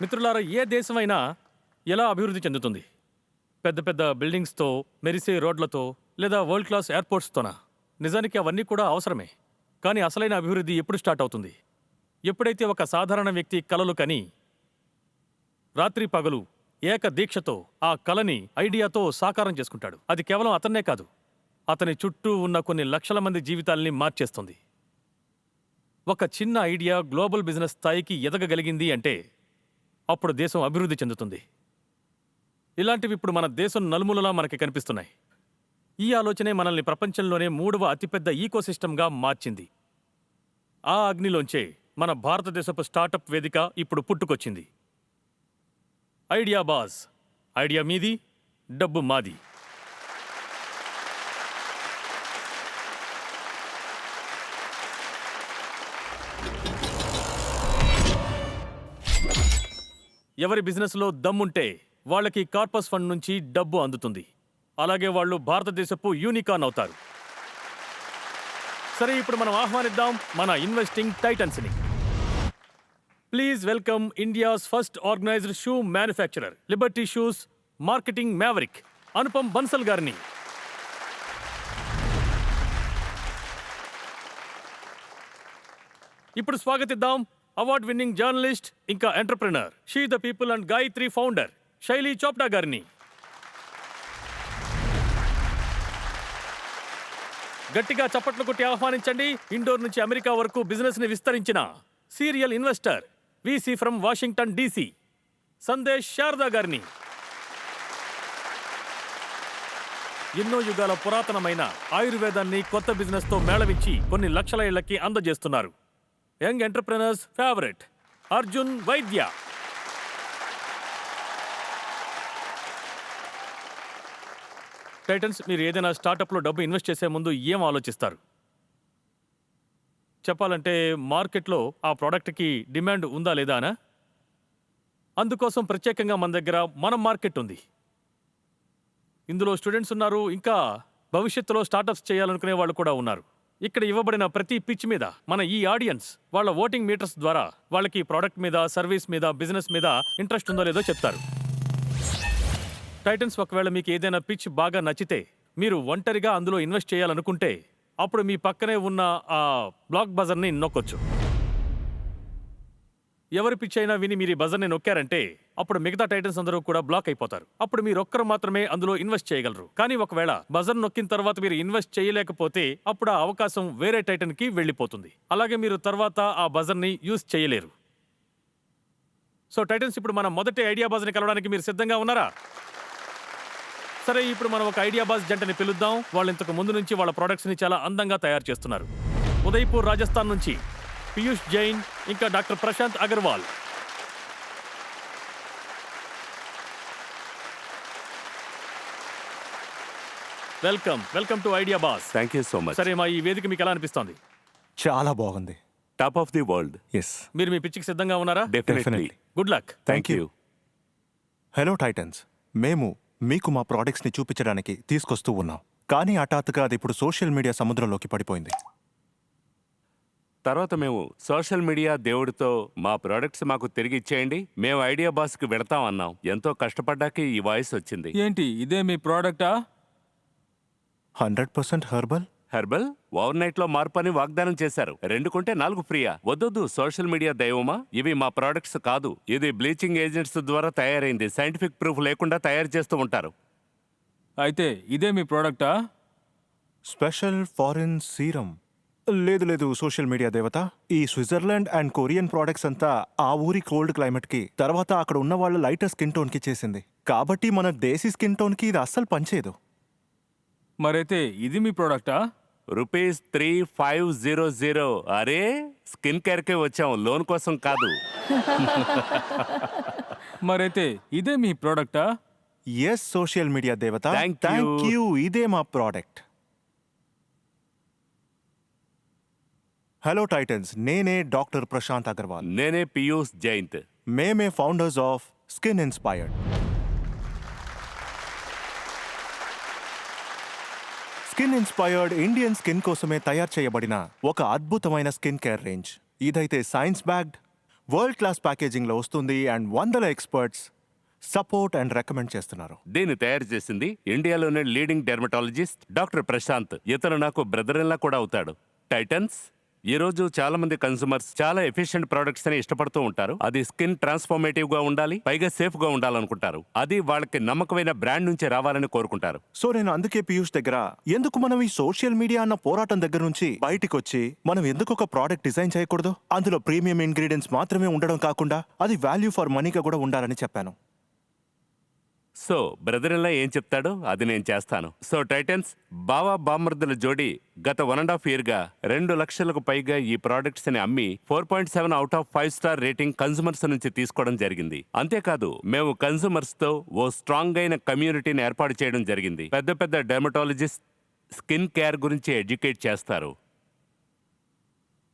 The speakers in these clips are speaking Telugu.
మిత్రులారా, ఏ దేశమైనా ఎలా అభివృద్ధి చెందుతుంది? పెద్ద పెద్ద బిల్డింగ్స్తో, మెరిసే రోడ్లతో, లేదా వరల్డ్ క్లాస్ ఎయిర్పోర్ట్స్తోనా? నిజానికి అవన్నీ కూడా అవసరమే. కానీ అసలైన అభివృద్ధి ఎప్పుడు స్టార్ట్ అవుతుంది? ఎప్పుడైతే ఒక సాధారణ వ్యక్తి కలలు కని రాత్రి పగలు ఏక దీక్షతో ఆ కలని ఐడియాతో సాకారం చేసుకుంటాడు. అది కేవలం అతన్నే కాదు, అతని చుట్టూ ఉన్న కొన్ని లక్షల మంది జీవితాల్ని మార్చేస్తుంది. ఒక చిన్న ఐడియా గ్లోబల్ బిజినెస్ స్థాయికి ఎదగగలిగింది అంటే అప్పుడు దేశం అభివృద్ధి చెందుతుంది. ఇలాంటివి ఇప్పుడు మన దేశం నలుమూలలా మనకి కనిపిస్తున్నాయి. ఈ ఆలోచనే మనల్ని ప్రపంచంలోనే 3వ అతిపెద్ద ఈకోసిస్టమ్గా మార్చింది. ఆ అగ్నిలోంచే మన భారతదేశపు స్టార్టప్ వేదిక ఇప్పుడు పుట్టుకొచ్చింది. ఐడియా బాజ్. ఐడియా మీది, డబ్బు మాది. ఎవరి బిజినెస్లో దమ్ముంటే వాళ్ళకి కార్పస్ ఫండ్ నుంచి డబ్బు అందుతుంది. అలాగే వాళ్ళు భారతదేశపు యూనికార్న్ అవుతారు. సరే, ఇప్పుడు మనం ఆహ్వానిద్దాం మన ఇన్వెస్టింగ్ టైటన్స్ని. Please welcome India's first organised shoe manufacturer, Liberty shoes marketing maverick Anupam Bansal గారిని. ఇప్పుడు స్వాగతిద్దాం అవార్డ్ విన్నింగ్ జర్నలిస్ట్ ఇంకా entrepreneur, she the people and Gytree founder Shaili Chopra గారిని. గట్టిగా చప్పట్లు కొట్టి ఆహ్వానించండి ఇండోర్ నుంచి అమెరికా వరకు బిజినెస్ ని విస్తరించిన serial investor, VC from Washington DC, Sandesh Sharda గారిని. ఎన్నో యుగాల పురాతనమైన ఆయుర్వేదాన్ని కొత్త బిజినెస్ తో మేళవించి కొన్ని లక్షల ఇళ్లకి అందజేస్తున్నారు. యంగ్ ఎంటర్ప్రెనర్స్ ఫేవరెట్ అర్జున్ వైద్య. టైటన్స్, మీరు ఏదైనా స్టార్టప్లో డబ్బు ఇన్వెస్ట్ చేసే ముందు ఏం ఆలోచిస్తారు? చెప్పాలంటే మార్కెట్లో ఆ ప్రోడక్ట్కి డిమాండ్ ఉందా లేదా అనా? అందుకోసం ప్రత్యేకంగా మన దగ్గర మన మార్కెట్ ఉంది. ఇందులో స్టూడెంట్స్ ఉన్నారు, ఇంకా భవిష్యత్తులో స్టార్టప్స్ చేయాలనుకునే వాళ్ళు కూడా ఉన్నారు. ఇక్కడ ఇవ్వబడిన ప్రతి పిచ్ మీద మన ఈ ఆడియన్స్ వాళ్ళ ఓటింగ్ మీటర్స్ ద్వారా వాళ్ళకి ప్రోడక్ట్ మీద, సర్వీస్ మీద, బిజినెస్ మీద ఇంట్రెస్ట్ ఉందో లేదో చెప్తారు. టైటన్స్, ఒకవేళ మీకు ఏదైనా పిచ్ బాగా నచ్చితే, మీరు ఒంటరిగా అందులో ఇన్వెస్ట్ చేయాలనుకుంటే, అప్పుడు మీ పక్కనే ఉన్న ఆ బ్లాక్ బజర్ని నొక్కొచ్చు. ఎవరి పిచ్ అయినా విని మీరు ఈ బజర్ని నొక్కారంటే అప్పుడు మిగతా టైటన్స్ అందరూ కూడా బ్లాక్ అయిపోతారు. అప్పుడు మీరొక్కరు మాత్రమే అందులో ఇన్వెస్ట్ చేయగలరు. కానీ ఒకవేళ బజర్ నొక్కిన తర్వాత మీరు ఇన్వెస్ట్ చేయలేకపోతే అప్పుడు ఆ అవకాశం వేరే టైటన్కి వెళ్ళిపోతుంది. అలాగే మీరు తర్వాత ఆ బజర్ని యూజ్ చేయలేరు. సో టైటన్స్, ఇప్పుడు మన మొదటి ఐడియా బాజ్ని కలవడానికి మీరు సిద్ధంగా ఉన్నారా? సరే, ఇప్పుడు మనం ఒక ఐడియా బాజ్ జంటని పిలుద్దాం. వాళ్ళు ఇంతకు ముందు నుంచి వాళ్ళ ప్రొడక్ట్స్ ని చాలా అందంగా తయారు చేస్తున్నారు. ఉదయ్పూర్, రాజస్థాన్ నుంచి పీయూష్ జైన్ ఇంకా doctor Prashant Agarwal. Welcome to idea Baaz. Thank you so much. సరే, మా ఈ వేదిక మీకు ఎలా అనిపిస్తోంది? చాలా బాగుంది. Top of the world. Yes, మీరు మీ పిచ్చికి సిద్ధంగా ఉన్నారా? Definitely. Good luck. Thank you. Hello titans, మేము మీకు మా ప్రోడక్ట్స్ని చూపించడానికి తీసుకొస్తూ ఉన్నాం. కానీ హఠాత్తుగా అది ఇప్పుడు సోషల్ మీడియా సముద్రంలోకి పడిపోయింది. తర్వాత మేము సోషల్ మీడియా దేవుడితో మా ప్రోడక్ట్స్ మాకు తిరిగి ఇచ్చేయండి, మేము ఐడియా బాస్కి వెడతాం అన్నాం. ఎంతో కష్టపడ్డాక ఈ వాయిస్ వచ్చింది. ఏంటి, ఇదే మీ ప్రోడక్టా? 100% హెర్బల్. హెర్బల్ ఓవర్ నైట్ లో మార్పు అని వాగ్దానం చేశారు. 2 కొంటే 4 ఫ్రీయా? వద్దొద్దు సోషల్ మీడియా దైవమా, ఇవి మా ప్రోడక్ట్స్ కాదు. ఇది బ్లీచింగ్ ఏజెంట్స్ ద్వారా తయారైంది. సైంటిఫిక్ ప్రూఫ్ లేకుండా తయారు చేస్తూ ఉంటారు. అయితే ఇదే మీ ప్రోడక్టా? Special foreign serum. లేదు సోషల్ మీడియా దేవత, ఈ స్విట్జర్లాండ్ అండ్ కొరియన్ ప్రోడక్ట్స్ అంతా ఆ ఊరి కోల్డ్ క్లైమేట్కి, తర్వాత అక్కడ ఉన్న వాళ్ళ లైటర్ స్కిన్ టోన్కి చేసింది. కాబట్టి మన దేశీ స్కిన్ టోన్కి ఇది అస్సలు పనిచేయదు. మరైతే ఇది మీ ప్రోడక్టా? ₹3500. అరే, స్కిన్ కేర్కే వచ్చాం, లోన్ కోసం కాదు. మరైతే ఇదే మీ ప్రోడక్టా? ఎస్ సోషల్ మీడియా దేవత, Thank you. Thank you. ఇదే మా ప్రోడక్ట్. హలో టైటన్స్, నేనే డాక్టర్ ప్రశాంత్ అగర్వాల్. నేనే పీయూష్ జైంత్. మేమే founders of skin inspired. Skin inspired Indian skin కోసమే తయారు చేయబడిన ఒక అద్భుతమైన స్కిన్ కేర్ రేంజ్. ఇదైతే సైన్స్ బ్యాక్డ్, వరల్డ్ క్లాస్ ప్యాకేజింగ్లో వస్తుంది అండ్ వందల ఎక్స్పర్ట్స్ సపోర్ట్ అండ్ రికమెండ్ చేస్తున్నారు. దీన్ని తయారు చేసింది ఇండియాలోనే లీడింగ్ డెర్మటాలజిస్ట్ డాక్టర్ ప్రశాంత్. ఇతను నాకు బ్రదర్ ఇన్ లా కూడా అవుతాడు. టైటన్స్ ఈ రోజు చాలా మంది కన్సూమర్స్ చాలా ఎఫిషియెంట్ ప్రొడక్ట్స్ ని ఇష్టపడుతూ ఉంటారు. అది స్కిన్ ట్రాన్స్ఫార్మేటివ్ గా ఉండాలి, పైగా సేఫ్ గా ఉండాలనుకుంటారు. అది వాళ్ళకి నమ్మకమైన బ్రాండ్ నుంచి రావాలని కోరుకుంటారు. సో నేను అందుకే పీయూష్ దగ్గర ఎందుకు మనం ఈ సోషల్ మీడియా అన్న పోరాటం దగ్గర నుంచి బయటికి వచ్చి మనం ఎందుకు ఒక ప్రోడక్ట్ డిజైన్ చేయకూడదు, అందులో ప్రీమియం ఇంగ్రీడియంట్స్ మాత్రమే ఉండడం కాకుండా అది వాల్యూ ఫర్ మనీగా కూడా ఉండాలని చెప్పాను. సో బ్రదర్ ఇన్ లా ఏం చెప్తాడో అది నేను చేస్తాను. సో టైటన్స్, బావా బామ్మర్దుల జోడీ గత 1.5 year గా 2 లక్షలకు పైగా ఈ ప్రోడక్ట్స్ ని అమ్మి 4.7 out of 5 star rating consumers నుంచి తీసుకోవడం జరిగింది. అంతేకాదు మేము కన్సూమర్స్ తో ఓ స్ట్రాంగ్ అయిన కమ్యూనిటీని ఏర్పాటు చేయడం జరిగింది. పెద్ద పెద్ద డెర్మటాలజిస్ట్ స్కిన్ కేర్ గురించి ఎడ్యుకేట్ చేస్తారు.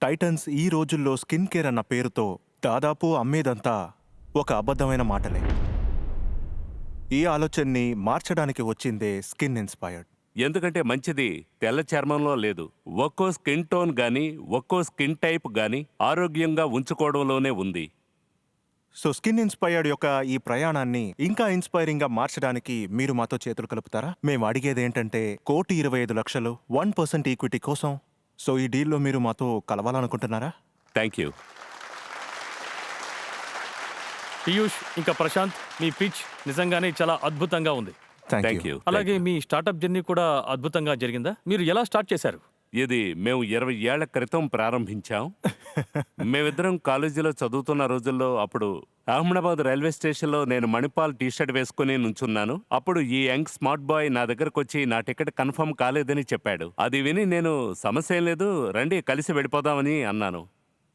టైటన్స్ ఈ రోజుల్లో స్కిన్ కేర్ అన్న పేరుతో దాదాపు అమ్మేదంతా ఒక అబద్ధమైన మాటలే. ఈ ఆలోచనని మార్చడానికి వచ్చిందే స్కిన్ ఇన్స్పైర్డ్. ఎందుకంటే మంచిది తెల్ల చర్మంలో లేదు. ఒక్కో స్కిన్ టోన్ గానీ ఒక్కో స్కిన్ టైప్ గానీ ఆరోగ్యంగా ఉంచుకోవడంలోనే ఉంది. సో స్కిన్ ఇన్స్పైర్డ్ యొక్క ఈ ప్రయాణాన్ని ఇంకా ఇన్స్పైరింగ్ గా మార్చడానికి మీరు మాతో చేతులు కలుపుతారా? మేము అడిగేది ఏంటంటే 1,25,00,000 1% ఈక్విటీ కోసం. సో ఈ డీల్లో మీరు మాతో కలవాలనుకుంటున్నారా? Thank you. పీయూష్ ఇంకా ప్రశాంత్, మీ పిచ్ నిజంగానే చాలా అద్భుతంగా ఉంది. Thank you. అలాగే మీ స్టార్టప్ జర్నీ కూడా అద్భుతంగా జరిగిందా? మీరు ఎలా స్టార్ట్ చేశారు? ఇది మేము 20 ఏళ్ల క్రితం ప్రారంభించాం. మేమిద్దరం కాలేజీలో చదువుతున్న రోజుల్లో అప్పుడు అహ్మదాబాద్ రైల్వే స్టేషన్లో నేను మణిపాల్ టీషర్ట్ వేసుకుని నుంచున్నాను. అప్పుడు ఈ యంగ్ స్మార్ట్ బాయ్ నా దగ్గరకు వచ్చి నా టికెట్ కన్ఫర్మ్ కాలేదని చెప్పాడు. అది విని నేను సమస్య ఏం లేదు, రండి కలిసి వెళ్ళిపోదామని అన్నాను.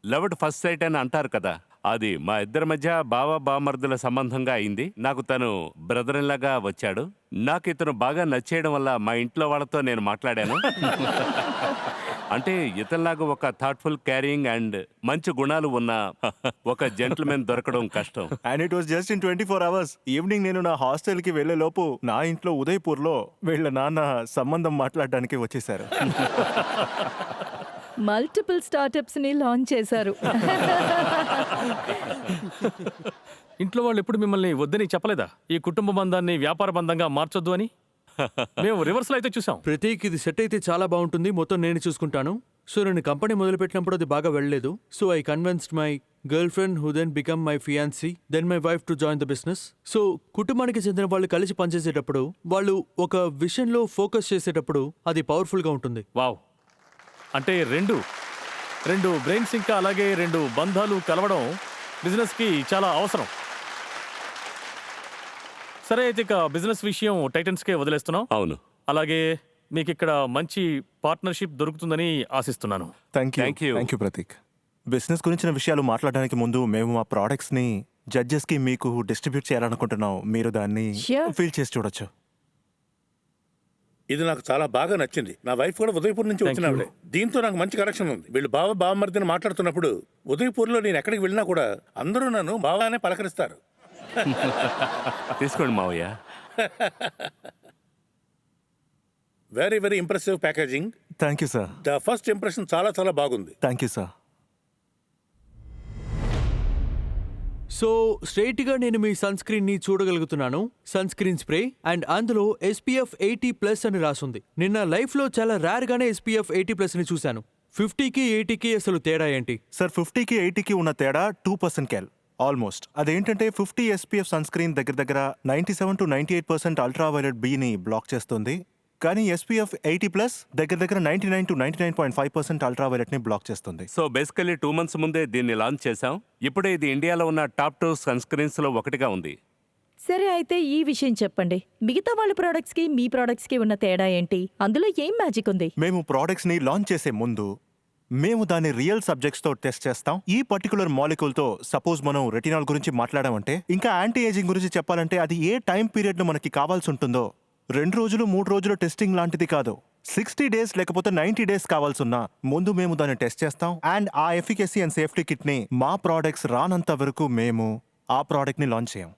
లవ్ ఎట్ ఫస్ట్ సైట్ అని అంటారు కదా, అది మా ఇద్దరి మధ్య బావా బామర్దుల సంబంధంగా అయింది. నాకు తను బ్రదర్ ఇన్ లాగా వచ్చాడు. నాకు ఇతను బాగా నచ్చేయడం వల్ల మా ఇంట్లో వాళ్ళతో నేను మాట్లాడాను. అంటే ఇతనిలాగా ఒక థాట్ఫుల్, క్యారింగ్ అండ్ మంచి గుణాలు ఉన్న ఒక జెంటిల్మెన్ దొరకడం కష్టం. And it was just in 24 hours. Evening నేను నా హాస్టల్కి వెళ్లే లోపు నా ఇంట్లో ఉదయ్పూర్లో వీళ్ళ నాన్న సంబంధం మాట్లాడడానికి వచ్చేసారు. మల్టిపుల్ స్టార్టప్స్ ని లాంచ్ చేశారు. ఇంట్లో వాళ్ళు ఎప్పుడు మిమ్మల్ని వద్దని చెప్పలేదా ఈ కుటుంబ బంధాన్ని వ్యాపార బంధంగా మార్చొద్దు అని? మేము రివర్స్లో అయితే చూసాం. ప్రతీక్ ఇది సెట్ అయితే చాలా బాగుంటుంది, మొత్తం నేను చూసుకుంటాను. సో నేను కంపెనీ మొదలుపెట్టినప్పుడు అది బాగా వెళ్ళలేదు. So I convinced my girl friend who then become my fiancee then my wife to join the business. So కుటుంబానికి చెందిన వాళ్ళు కలిసి పనిచేసేటప్పుడు, వాళ్ళు ఒక విషయంలో ఫోకస్ చేసేటప్పుడు అది పవర్ఫుల్గా ఉంటుంది. వావ్, అంటే రెండు బ్రెయిన్స్ ఇంకా అలాగే 2 బంధాలు కలవడం బిజినెస్కి చాలా అవసరం. సరే, అయితే ఇక బిజినెస్ విషయం టైటన్స్కే వదిలేస్తున్నాం. అవును. అలాగే మీకు ఇక్కడ మంచి పార్ట్నర్షిప్ దొరుకుతుందని ఆశిస్తున్నాను. Thank you Prateek. బిజినెస్ గురించిన విషయాలు మాట్లాడడానికి ముందు మేము మా ప్రోడక్ట్స్ ని జడ్జెస్ కి మీకు డిస్ట్రిబ్యూట్ చేయాలనుకుంటున్నాం. మీరు దాన్ని Sure. ఫీల్ చేసి చూడొచ్చు. ఇది నాకు చాలా బాగా నచ్చింది. నా వైఫ్ కూడా ఉదయపూర్ నుంచి Thank వచ్చినావిడే. దీంతో నాకు మంచి కనెక్షన్ ఉంది. వీళ్ళు బావమరిదిని మాట్లాడుతున్నప్పుడు ఉదయపూర్లో నేను ఎక్కడికి వెళ్ళినా కూడా అందరూ నన్ను బావానే పలకరిస్తారు. తీసుకోండి మావయ్య. Very very impressive packaging. Thank you sir. The first impression చాలా చాలా బాగుంది. Thank you sir. సో స్ట్రైట్గా నేను మీ సన్ స్క్రీన్ ని చూడగలుగుతున్నాను. సన్ స్క్రీన్ స్ప్రే అండ్ అందులో SPF 80+ అని రాసుంది. నిన్న లైఫ్లో చాలా రేర్ గానే SPF 80+ ని చూశాను. 50కి 80కి అసలు తేడా ఏంటి? సార్ 50కి 80కి ఉన్న తేడా 2% క్యాల్ ఆల్మోస్ట్. అదేంటంటే 50 SPF సన్ స్క్రీన్ దగ్గర 97 to 98% అల్ట్రావైలెట్ బిని బ్లాక్ చేస్తుంది. కానీ SPF 80+ దగ్గర 99 to 99.5% అల్ట్రావైలెట్ ని బ్లాక్ చేస్తుంది. సో బేసికలీ 2 months ముందే దీన్ని లాంచ్ చేశాం. ఇప్పుడే ఇది ఇండియాలో ఉన్న టాప్ 2 సన్ స్క్రీన్స్ లో ఒకటిగా ఉంది. సరే, అయితే ఈ విషయం చెప్పండి. మిగతా వాళ్ళ ప్రొడక్ట్స్ కి మీ ప్రొడక్ట్స్ కి ఉన్న తేడా ఏంటి? అందులో ఏం మ్యాజిక్ ఉంది? మేము ప్రోడక్ట్స్ ని లాంచ్ చేసే ముందు మేము దాని రియల్ సబ్జెక్ట్స్ తో టెస్ట్ చేస్తాం. ఈ పర్టికులర్ మాలిక్యూల్ తో సపోజ్ మనం రెటినాల్ గురించి మాట్లాడామంటే, ఇంకా యాంటీ ఏజింగ్ గురించి చెప్పాలంటే అది ఏ టైం పీరియడ్ లో మనకి కావాల్సి ఉంటుందో 2 రోజులు 3 రోజులు టెస్టింగ్ లాంటిది కాదు. 60 days లేకపోతే 90 days కావాల్సున్నా ముందు మేము దాన్ని టెస్ట్ చేస్తాం. అండ్ ఆ ఎఫికసీ అండ్ సేఫ్టీ కిట్ ని మా ప్రోడక్ట్స్ రానంత వరకు మేము ఆ ప్రోడక్ట్ ని లాంచ్ చేయం.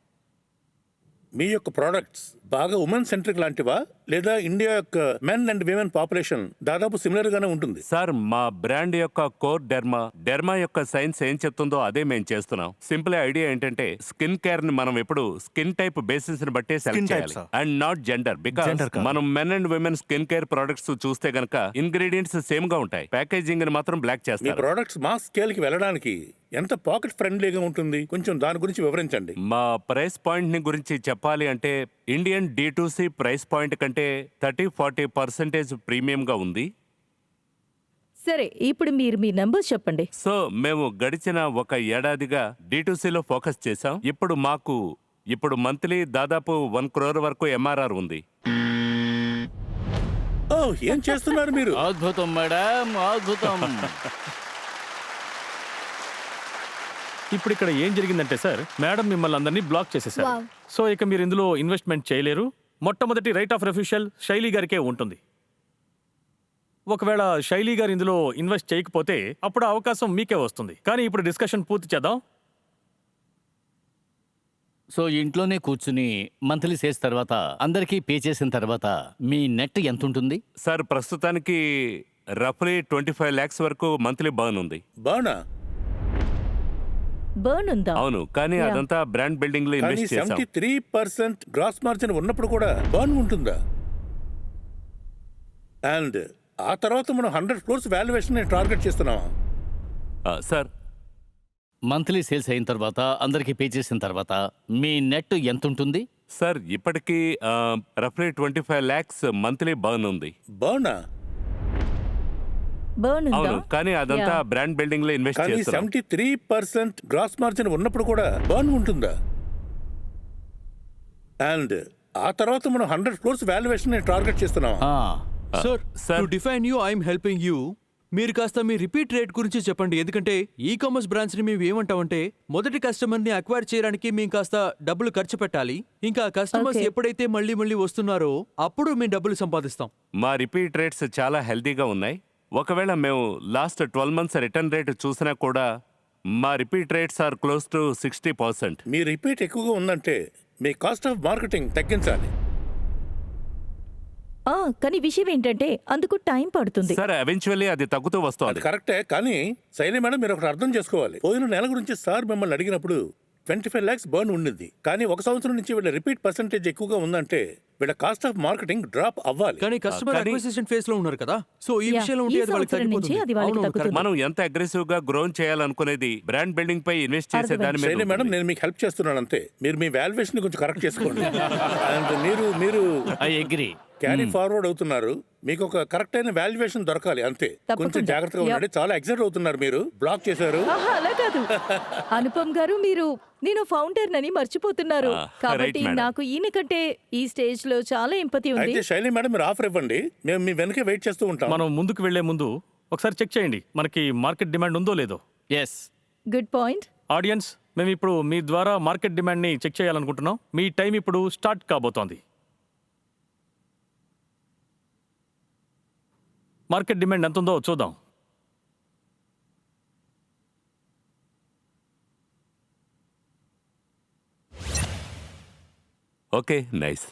మీ యొక్క ప్రోడక్ట్స్ బాగా ఉమెన్ సెంట్రిక్ లాంటివా లేదా ఇండియా యొక్క మెన్ అండ్ విమెన్ పాపులేషన్ దాదాపు సిమిలర్ గానే ఉంటుంది? సార్ మా బ్రాండ్ యొక్క కోర్ డెర్మా యొక్క సైన్స్ ఏం చెప్తుందో అదే మేము చేస్తున్నాం. సింపుల్ ఐడియా ఏంటంటే స్కిన్ కేర్ ని మనం ఎప్పుడు స్కిన్ టైప్ బేసిస్ ని బట్టే సెలెక్ట్ Skin type, చేయాలి sir. And not gender. Because Gender కాదు. మనం men and women skin care products చూస్తే గనక ఇంగ్రీడియంట్స్ సేమ్ గా ఉంటాయి, ప్యాకేజింగ్ ని మాత్రం బ్లాక్ మీ చేస్తారు. ప్రోడక్ట్స్ మాస్ స్కేల్ కి వెళ్ళడానికి ఎంత పాకెట్ ఫ్రెండ్లీగా ఉంటుంది? కొంచెం దాని గురించి వివరించండి. మా ప్రైస్ పాయింట్ ని గురించి చెప్పాలి అంటే ఇండియన్ D2C ప్రైస్ పాయింట్ కంటే 30-40% ప్రీమియం గా ఉంది. సరే, ఇప్పుడు మీరు మీ నంబర్స్ చెప్పండి. సో మేము గడిచిన ఒక ఏడాదిగా D2C లో ఫోకస్ చేశాం. ఇప్పుడు మంత్లీ దాదాపు 1 crore వరకు MRR ఉంది. ఓ, ఏం చేస్తున్నారు మీరు? అద్భుతం మేడం, అద్భుతం. ఇప్పుడు ఇక్కడ ఏం జరిగిందంటే సార్, మేడం మిమ్మల్ని అందరినీ బ్లాక్ చేసేసారు. సో ఇక మీరు ఇందులో ఇన్వెస్ట్మెంట్ చేయలేరు. మొట్టమొదటి రైట్ ఆఫ్ రిఫ్యూషల్ శైలి గారికే ఉంటుంది. ఒకవేళ శైలి గారు ఇందులో ఇన్వెస్ట్ చేయకపోతే అప్పుడు ఆ అవకాశం మీకే వస్తుంది. కానీ ఇప్పుడు డిస్కషన్ పూర్తి చేద్దాం. సో ఇంట్లోనే కూర్చుని మంత్లీ సేల్స్ తర్వాత అందరికీ పే చేసిన తర్వాత మీ నెట్ ఎంత ఉంటుంది? సార్ ప్రస్తుతానికి రఫ్లీ 25 lakhs వరకు మంత్లీ బర్న్ ఉంది. బానా? బర్న్ ఉందా? అవును, కానీ Yeah. అదంతా బ్రాండ్ బిల్డింగ్ లో కానీ ఇన్వెస్ట్ చేశాం. 73% గ్రాస్ మార్జిన్ ఉన్నప్పుడు కూడా బర్న్ ఉంటుందా? అండ్ ఆ తర్వాత మనం 100 crores వాల్యుయేషన్ టార్గెట్ చేస్తున్నాం. సార్ మంత్లీ సేల్స్ అయిన తర్వాత అందరికీ పే చేసిన తర్వాత మీ నెట్ ఎంత ఉంటుంది? సార్ ఇప్పటికీ రఫ్లీ 25 lakhs మంత్లీ బర్న్ ఉంది. బానా? బర్న్ ఉందా? అవును, కానీ అదంతా Yeah. బ్రాండ్ బిల్డింగ్ లో ఇన్వెస్ట్ కానీ చేస్తున్నాం. 73% గ్రాస్ మార్జిన్ ఉన్నప్పుడు కూడా బర్న్ ఉంటుందా? అండ్ ఆ తర్వాత మనం 100 crores వాల్యుయేషన్ టార్గెట్ చేస్తున్నాం. Sir sir. To define you I'm helping you. మీరు కాస్త మీ రిపీట్ రేట్ గురించి చెప్పండి. ఎందుకంటే ఈ కామర్స్ బ్రాండ్స్ ని మేము ఏమంటామంటే మొదటి కస్టమర్ ని అక్వైర్ చేయడానికి మేము కాస్త డబ్బులు ఖర్చు పెట్టాలి. ఇంకా కస్టమర్స్ Okay. ఎప్పుడైతే మళ్ళీ మళ్ళీ వస్తున్నారో అప్పుడు మేము డబ్బులు సంపాదిస్తాం. మా రిపీట్ రేట్స్ చాలా హెల్తీగా ఉన్నాయి. ఒకవేళ మేము లాస్ట్ 12 months రిటర్న్ రేట్ చూసినా కూడా మా repeat rates are close to 60%. మీ రిపీట్ ఎక్కువగా ఉందంటే మీ కాస్ట్ ఆఫ్ మార్కెటింగ్ తగ్గించాలి. కానీ విషయం ఏంటంటే అందుకు టైం పడుతుంది. సార్ ఎవెన్చువల్లీ అది తగ్గుతూ అది వస్తోంది. కరెక్టే, కానీ శైలి మేడం మీరు ఒకటి అర్థం చేసుకోవాలి. పోయిన నెల గురించి సార్ మిమ్మల్ని అడిగినప్పుడు 25 lakhs బర్న్ ఉండింది. కానీ 1 సంవత్సరం నుంచి వీళ్ళ రిపీట్ పర్సెంటేజ్ ఎక్కువగా ఉందంటే వీళ్ళ కాస్ట్ ఆఫ్ మార్కెటింగ్ డ్రాప్ అవ్వాలి. కానీ కస్టమర్ కానీ- అక్విజిషన్ ఫేజ్ లో ఉన్నారు కదా, సో ఈ Yeah. విషయంలో ఈ ఉంటే అది వాళ్ళకి సంవత్సరం నుంచి తగ్గిపోతుంది. అది వాళ్ళకి అవును, తగ్గుతుంది. correct. మనం ఎంత అగ్రెసివ్ గా గ్రోన్ చేయాలనుకునేది బ్రాండ్ బిల్డింగ్ పై ఇన్వెస్ట్ చేసే దాని మీద శైలి మేడం ఉంటుంది. నేను మీకు హెల్ప్ చేస్తున్నాను అంతే. మీరు మీ వాల్యుయేషన్ కొంచెం కరెక్ట్ చేసుకోండి. అండ్ మీరు ఐ అగ్రీ. క్యారీ ఫార్వర్డ్ అవుతున్నారు. మీకు ఒక కరెక్ట్ అయిన వాల్యుయేషన్ దొరకాలి అంతే. తప్పకుండా. కొంచెం జాగ్రత్తగా ఉండండి. చాలా ఎగ్జైట్ అవుతున్నారు మీరు. బ్లాక్ చేశారు. ఆహా, అలా కాదు. అనుపమ్ గారు, మీరు నేను ఫౌండర్ నని మర్చిపోతున్నారు. కాబట్టి madam. నాకు ఈయన కంటే ఈ స్టేజ్ లో చాలా ఎంపతి ఉంది. అయితే శైలి మేడం మీరు ఆఫర్ ఇవ్వండి. మేము మీ వెనకే వెయిట్ చేస్తూ ఉంటాం. మనం ముందుకు వెళ్లే ముందు ఒకసారి చెక్ చేయండి మనకి మార్కెట్ డిమాండ్ ఉందో లేదో. ఎస్. Good point. ఆడియన్స్, మేము ఇప్పుడు మీ ద్వారా మార్కెట్ డిమాండ్ని చెక్ చేయాలనుకుంటున్నాం. మీ టైం ఇప్పుడు స్టార్ట్ కాబోతోంది. మార్కెట్ డిమాండ్ ఎంత ఉందో చూద్దాం. Okay, nice.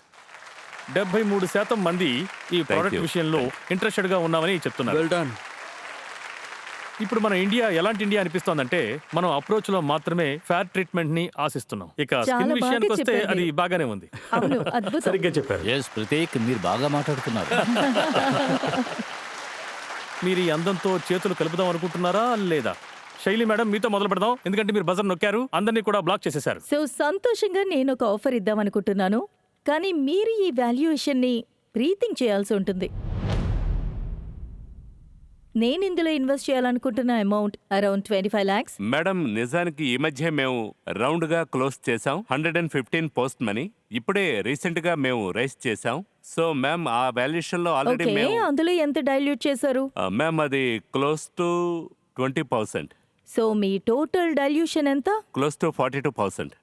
73% మంది ఈ ప్రోడక్ట్ you. విషయంలో ఇంట్రెస్టెడ్ గా ఉన్నామని చెప్తున్నారు. Well done. ఇప్పుడు మన ఇండియా ఎలాంటి ఇండియా అనిపిస్తోందంటే మనం అప్రోచ్ లో మాత్రమే ఫేర్ ట్రీట్మెంట్ ని ఆశిస్తున్నాం. ఇక చాలా స్కిన్ బాగా విషయానికి వస్తే చెప్పారు అది మీరు. బాగానే ఉంది. అవును, అద్భుతం. సరిగ్గా చెప్పారు. ఎస్ ప్రతీక్, మీరు బాగా మాట్లాడుతున్నారు. మీరు ఈ అందంతో చేతులు కలుపుదాం అనుకుంటున్నారా లేదా? శైలి మేడం, మీతో మొదలు పెడదాం. ఎందుకంటే మీరు బజర్ నొక్కారు, అందరినీ కూడా బ్లాక్ చేసేశారు. సో సంతోషంగా నేను ఒక ఆఫర్ ఇద్దాం అనుకుంటున్నాను. కానీ మీరు ఈ వాల్యుయేషన్ ని రీథింక్ చేయాల్సి ఉంటుంది. నేను ఇందులో ఇన్వెస్ట్ చేయాలనుకుంటున్న అమౌంట్ అరౌండ్ 25 lakhs. మేడం నిజానికి ఈ మధ్య మేము రౌండ్ గా క్లోజ్ చేసాం. 115 పోస్ట్ మనీ ఇప్పుడే రీసెంట్ గా మేము రైస్ చేసాం. సో మ్యామ్ ఆ వాల్యుయేషన్ లో ఆల్రెడీ ఓకే, మేము అందులో ఎంత డైల్యూట్ చేశారు? మ్యామ్ అది క్లోజ్ టు 20%, సో మీ టోటల్ డైల్యూషన్ ఎంత? Close to 42%.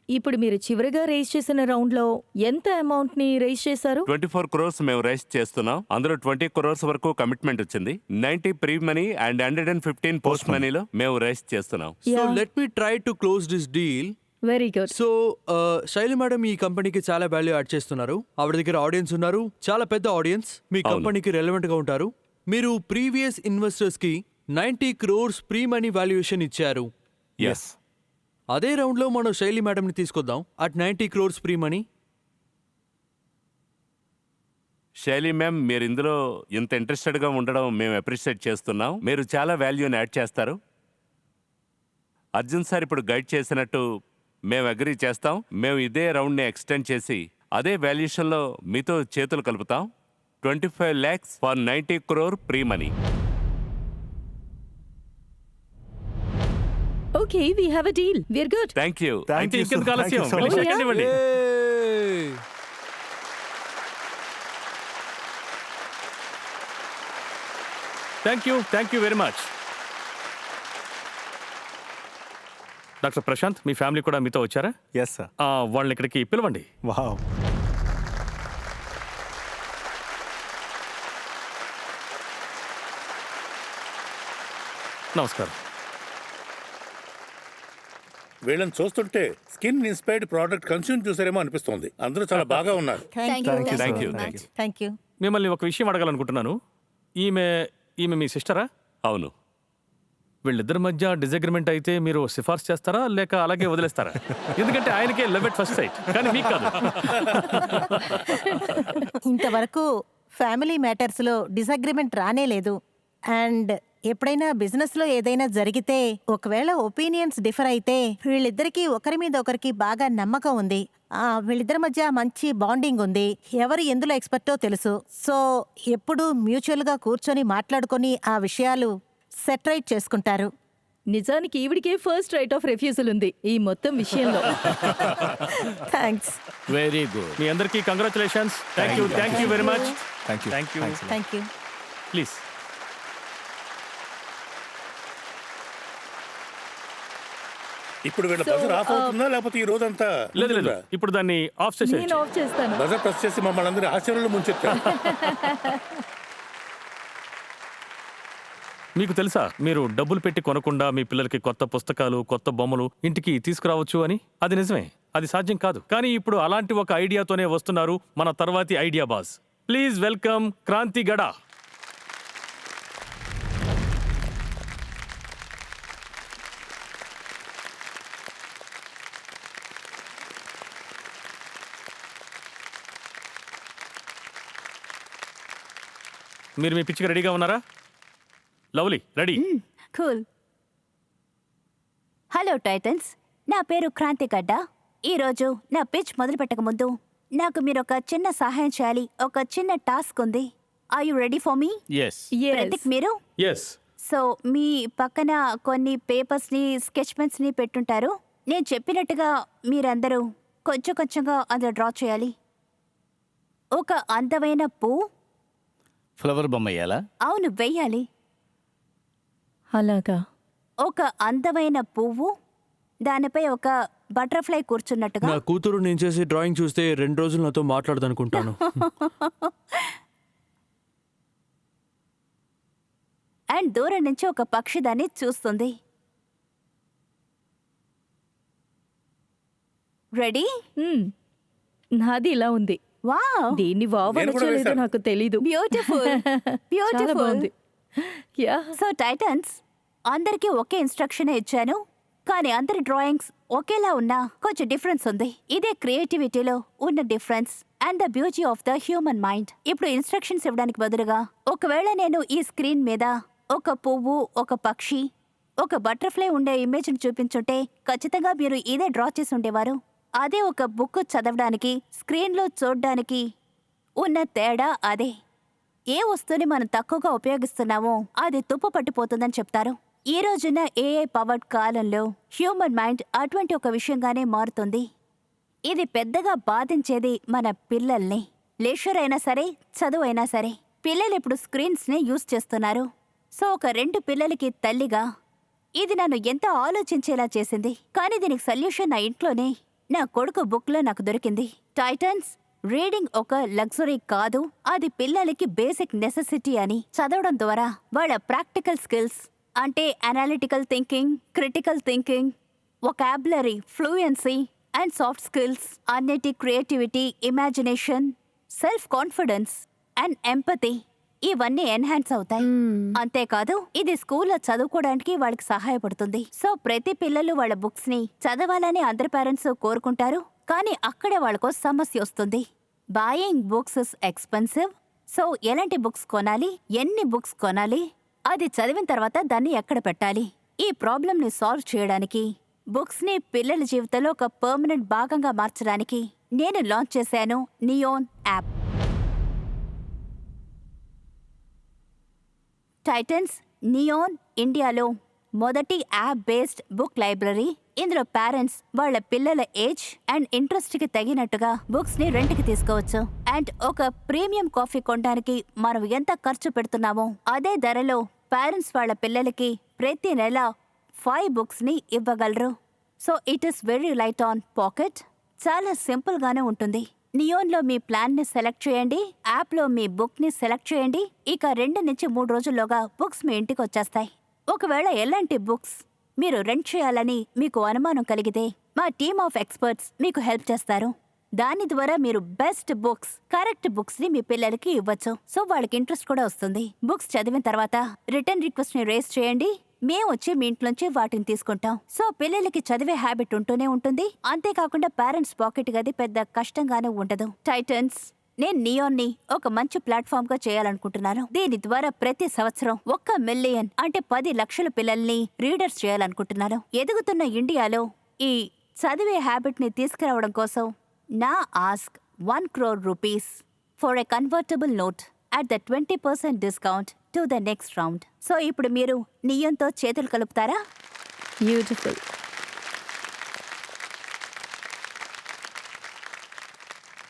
ఇప్పుడు మీరు చివరిగా రైజ్ చేసిన రౌండ్ లో ఎంత అమౌంట్ ని రైజ్ చేశారు? 24 crores మేము రైస్ చేస్తున్నాం. అందులో 20 crores వరకు కమిట్మెంట్ వచ్చింది. 90 ప్రీ మనీ అండ్ 115 పోస్ట్ మనీలో మేము రైస్ చేస్తున్నాం. So Yeah. let me try to close this deal very good. So శైలి మేడం ఈ కంపెనీకి చాలా వాల్యూ యాడ్ చేస్తున్నారు. ఆవిడ దగ్గర ఆడియన్స్ ఉన్నారు, చాలా పెద్ద ఆడియన్స్. మీ అవును. కంపెనీకి రెలవెంట్ గా ఉంటారు. మీరు ప్రీవియస్ ఇన్వెస్టర్స్ కి 90 crores ప్రీ మనీ వాల్యుయేషన్ ఇచ్చారు. ఎస్. అదే రౌండ్ లో మనం శైలి మేడం ని తీసుకొద్దాం అట్ 90 crores ప్రీ మనీ. శైలి మ్యామ్, మీరు ఇందులో ఇంత ఇంట్రెస్టెడ్గా ఉండడం మేము అప్రిషియేట్ చేస్తున్నాం. మీరు చాలా వాల్యూని యాడ్ చేస్తారు. అర్జున్ సార్ ఇప్పుడు గైడ్ చేసినట్టు మేము అగ్రీ చేస్తాం. మేము ఇదే రౌండ్ని ఎక్స్టెండ్ చేసి అదే వాల్యుయేషన్లో మీతో చేతులు కలుపుతాం. 25 lakhs for 90 crore pre money. Okay, we have a deal. We are good. Thank you. అయితే you, ఇంకెందుకు sir. Thank you ఆలస్యం? so వెళ్ళి much. second ఇవ్వండి. Thank you very much. Doctor Prashant, మీ ఫ్యామిలీ కూడా మీతో వచ్చారా? Yes sir. వాళ్ళని ఇక్కడికి పిలవండి. వావ్. నమస్కారం. వీళ్ళని చూస్తుంటే స్కిన్ ఇన్స్పైర్డ్ ప్రోడక్ట్ కన్స్యూమ్ చూసారేమో అనిపిస్తోంది. అందరూ చాలా బాగా ఉన్నారు. Thank you, thank sir. You. Thank you. Thank you. మిమ్మల్ని ఒక విషయం అడగాలనుకుంటున్నాను. ఈమె ఈమె మీ సిస్టరా? అవును. వీళ్ళిద్దరి మధ్య డిసగ్రిమెంట్ అయితే మీరు సిఫార్సు చేస్తారా లేక అలాగే వదిలేస్తారా? ఎందుకంటే ఆయనకే లవ్ ఎట్ ఫస్ట్ సైట్, కానీ మీకు కాదు. ఇంతవరకు ఫ్యామిలీ మ్యాటర్స్లో డిసగ్రిమెంట్ రానే లేదు. అండ్ ఎప్పుడైనా బిజినెస్లో ఏదైనా జరిగితే ఒకవేళ ఒపీనియన్స్ డిఫర్ అయితే వీళ్ళిద్దరికీ ఒకరి మీద ఒకరికి బాగా నమ్మకం ఉంది. వీళ్ళిద్దరి మధ్య మంచి బాండింగ్ ఉంది. ఎవరు ఎందులో ఎక్స్పర్టో తెలుసు. సో ఎప్పుడు మ్యూచువల్గా కూర్చొని మాట్లాడుకొని ఆ విషయాలు సెటరైట్ చేసుకుంటారు. నిజానికి ఈవిడికే ఫస్ట్ రైట్ ఆఫ్ రిఫ్యూజల్ ఉంది ఈ మొత్తం విషయంలో. థ్యాంక్స్. Very good. మీ అందరికీ congratulations. Thank you very much. Thank you. Thank you. Thanks a lot. Thank you. Please. ఇప్పుడు వీళ్ళ బజర్ ఆఫ్ అవుతుందా లేకపోతే ఈ రోజంతా లేదు లేదు, ఇప్పుడు దాన్ని ఆఫ్ నేను చేసేయచ్చు. ఆఫ్ చేస్తాను. బజర్ ప్రెస్ చేసి మమ్మల్ని అందరూ ఆశ్చర్యంలో ముంచెత్తారు. మీకు తెలుసా, మీరు డబ్బులు పెట్టి కొనకుండా మీ పిల్లలకి కొత్త పుస్తకాలు, కొత్త బొమ్మలు ఇంటికి తీసుకురావచ్చు అని? అది నిజమే, అది సాధ్యం కాదు. కానీ ఇప్పుడు అలాంటి ఒక ఐడియాతోనే వస్తున్నారు మన తర్వాతి idea boss. Please welcome Kranti Gada. మీరు మీ పిచ్చికి రెడీగా ఉన్నారా? Lovely, ready? Cool. Hello titans, నా పేరు క్రాంతి గడ్డ. ఈరోజు నా పిచ్ మొదలు పెట్టక ముందు నాకు మీరు ఒక చిన్న సహాయం చేయాలి. ఒక చిన్న టాస్క్ ఉంది. Are you ready for me? Yes. Pratik మీరు? ఎస్. సో మీ పక్కన కొన్ని పేపర్స్ని, స్కెచ్ పెన్స్ని పెట్టుంటారు. నేను చెప్పినట్టుగా మీరందరూ కొంచెం కొంచెంగా అందులో డ్రా చేయాలి. ఒక అందమైన పువ్వు. ఫ్లవర్ బొమ్మ వేయాలా? అవును, వెయ్యాలి. అలాగా. ఒక అందమైన పువ్వు, దానిపై ఒక బటర్ఫ్లై కూర్చున్నట్టుగా. నా కూతురు నేను చేసే డ్రాయింగ్ చూస్తే 2 రోజులు నాతో మాట్లాడదనుకుంటాను. అండ్ దూరం నుంచి ఒక పక్షి దాన్ని చూస్తుంది. రెడీ? నాది ఇలా ఉంది. వావ్, దీన్ని వావ్ నేను కూడా అనొచ్చో లేదో వేశాను. నాకు తెలీదు. బ్యూటిఫుల్. చాలా బ్యూటిఫుల్. బాగుంది. యా. సో టైటన్స్, అందరికీ ఒకే ఇన్స్ట్రక్షన్ ఇచ్చాను, కానీ అందరి డ్రాయింగ్స్ ఒకేలా ఉన్నా కొంచెం డిఫరెన్స్ ఉంది. ఇదే క్రియేటివిటీలో ఉన్న difference and the beauty of the human mind. ఇప్పుడు ఇన్స్ట్రక్షన్స్ ఇవ్వడానికి బదులుగా ఒకవేళ నేను ఈ స్క్రీన్ మీద ఒక పువ్వు, ఒక పక్షి, ఒక బటర్ఫ్లై ఉండే ఇమేజ్ని చూపించుంటే ఖచ్చితంగా మీరు ఇదే డ్రా చేసి ఉండేవారు. అదే ఒక బుక్ చదవడానికి, స్క్రీన్లో చూడడానికి ఉన్న తేడా అదే. ఏ వస్తువుని మనం తక్కువగా ఉపయోగిస్తున్నామో అది తుప్పు పట్టిపోతుందని చెప్తారు. ఈ రోజున ఏఐ పవర్డ్ కాలంలో హ్యూమన్ మైండ్ అటువంటి ఒక విషయంగానే మారుతుంది. ఇది పెద్దగా బాధించేది మన పిల్లల్ని. లేషర్ అయినా సరే, చదువు అయినా సరే, పిల్లలు ఇప్పుడు స్క్రీన్స్ని యూజ్ చేస్తున్నారు. సో ఒక 2 పిల్లలకి తల్లిగా ఇది నన్ను ఎంతో ఆలోచించేలా చేసింది. కానీ దీనికి సొల్యూషన్ నా ఇంట్లోనే, నా కొడుకు బుక్లో నాకు దొరికింది. టైటన్స్, రీడింగ్ ఒక లగ్జరీ కాదు, అది పిల్లలకి బేసిక్ నెసెసిటీ అని. చదవడం ద్వారా వాళ్ళ ప్రాక్టికల్ స్కిల్స్ అంటే analytical thinking, critical thinking, vocabulary, fluency and soft skills, అన్నిటి creativity, imagination, self confidence and empathy ఇవన్నీ ఎన్హాన్స్ అవుతాయి. అంతేకాదు ఇది స్కూల్లో చదువుకోవడానికి వాళ్ళకి సహాయపడుతుంది. సో ప్రతి పిల్లలు వాళ్ళ బుక్స్ ని చదవాలని అందరి పేరెంట్స్ కోరుకుంటారు, కానీ అక్కడే వాళ్ళకు సమస్య వస్తుంది. Buying books is expensive. So ఎలాంటి బుక్స్ కొనాలి, ఎన్ని బుక్స్ కొనాలి, అది చదివిన తర్వాత దాన్ని ఎక్కడ పెట్టాలి, ఈ ప్రాబ్లం ని సాల్వ్ చేయడానికి, బుక్స్ ని పిల్లల జీవితంలో ఒక పర్మనెంట్ భాగంగా మార్చడానికి నేను లాంచ్ చేశాను నియోన్ యాప్. టైటన్స్ నియోన్ ఇండియాలో మొదటి యాప్ బేస్డ్ బుక్ లైబ్రరీ. ఇందులో పేరెంట్స్ వాళ్ళ పిల్లల ఏజ్ అండ్ ఇంట్రెస్ట్ కి తగినట్టుగా బుక్స్ ని రెంట్ కి తీసుకోవచ్చు. అండ్ ఒక ప్రీమియం కాఫీ కొనడానికి మనం ఎంత ఖర్చు పెడుతున్నామో అదే ధరలో పేరెంట్స్ వాళ్ళ పిల్లలకి ప్రతి నెల 5 బుక్స్ ని ఇవ్వగలరు. So it is very light on pocket. చాలా సింపుల్ గానే ఉంటుంది. నియోన్లో మీ ప్లాన్ ని సెలెక్ట్ చేయండి, యాప్లో మీ బుక్ ని సెలెక్ట్ చేయండి. ఇక 2 నుంచి 3 రోజుల్లోగా బుక్స్ మీ ఇంటికి వచ్చేస్తాయి. ఒకవేళ ఎలాంటి బుక్స్ మీరు రెంట్ చేయాలని మీకు అనుమానం కలిగితే మా టీమ్ ఆఫ్ ఎక్స్పర్ట్స్ మీకు హెల్ప్ చేస్తారు. దాని ద్వారా మీరు బెస్ట్ బుక్స్, కరెక్ట్ బుక్స్ ని మీ పిల్లలకి ఇవ్వచ్చు. సో వాళ్ళకి ఇంట్రెస్ట్ కూడా వస్తుంది. బుక్స్ చదివిన తర్వాత రిటర్న్ రిక్వెస్ట్ ని రేస్ చేయండి, మేము వచ్చి మీ ఇంట్లోంచి వాటిని తీసుకుంటాం. సో పిల్లలకి చదివే హ్యాబిట్ ఉంటూనే ఉంటుంది. అంతేకాకుండా పేరెంట్స్ పాకెట్ గది పెద్ద కష్టంగానే ఉండదు. టైటన్స్, నేను నియోన్ని ఒక మంచి ప్లాట్ఫామ్ గా చేయాలనుకుంటున్నాను. దీని ద్వారా ప్రతి సంవత్సరం 1 మిలియన్ అంటే 10 లక్షల పిల్లల్ని రీడర్స్ చేయాలనుకుంటున్నాను. ఎదుగుతున్న ఇండియాలో ఈ చదివే హ్యాబిట్ ని తీసుకురావడం కోసం నా ask 1 crore rupees for a convertible note at the 20% discount to the next round. So ఇప్పుడు మీరు నియోన్తో చేతులు కలుపుతారా? బ్యూటిఫుల్.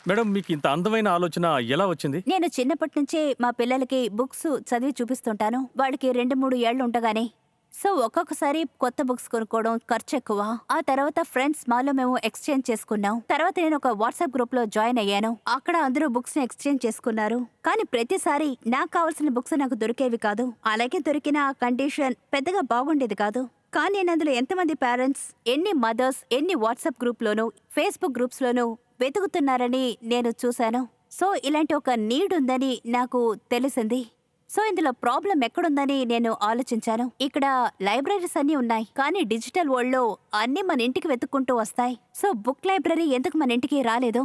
మేడం, మీకు ఇంత అందమైన ఆలోచన ఎలా వచ్చింది? నేను చిన్నప్పటి నుంచే మా పిల్లలకి బుక్స్ చదివి చూపిస్తుంటాను. వాళ్ళకి 2-3 ఏళ్ళు ఉండగానే. సో ఒక్కొక్కసారి కొత్త బుక్స్ కొనుక్కోవడం ఖర్చు ఎక్కువ. ఆ తర్వాత ఫ్రెండ్స్ మాలో మేము ఎక్స్చేంజ్ చేసుకున్నాం. తర్వాత నేను ఒక వాట్సాప్ గ్రూప్ లో జాయిన్ అయ్యాను. అక్కడ అందరూ బుక్స్ ని ఎక్స్చేంజ్ చేసుకున్నారు. కానీ ప్రతిసారి నాకు కావాల్సిన బుక్స్ నాకు దొరికేవి కాదు. అలాగే దొరికిన ఆ కండిషన్ పెద్దగా బాగుండేది కాదు. కానీ నేను అందులో ఎంతమంది పేరెంట్స్, ఎన్ని మదర్స్, ఎన్ని వాట్సాప్ గ్రూప్ లోను, ఫేస్బుక్ గ్రూప్స్ లోను వెతుకుతున్నారని నేను చూశాను. సో ఇలాంటి ఒక నీడ్ ఉందని నాకు తెలిసింది. సో ఇందులో ప్రాబ్లం ఎక్కడుందని నేను ఆలోచించాను. ఇక్కడ లైబ్రరీస్ అన్నీ ఉన్నాయి, కానీ డిజిటల్ వరల్డ్ లో అన్నీ మన ఇంటికి వెతుక్కుంటూ వస్తాయి. సో బుక్ లైబ్రరీ ఎందుకు మన ఇంటికి రాలేదు?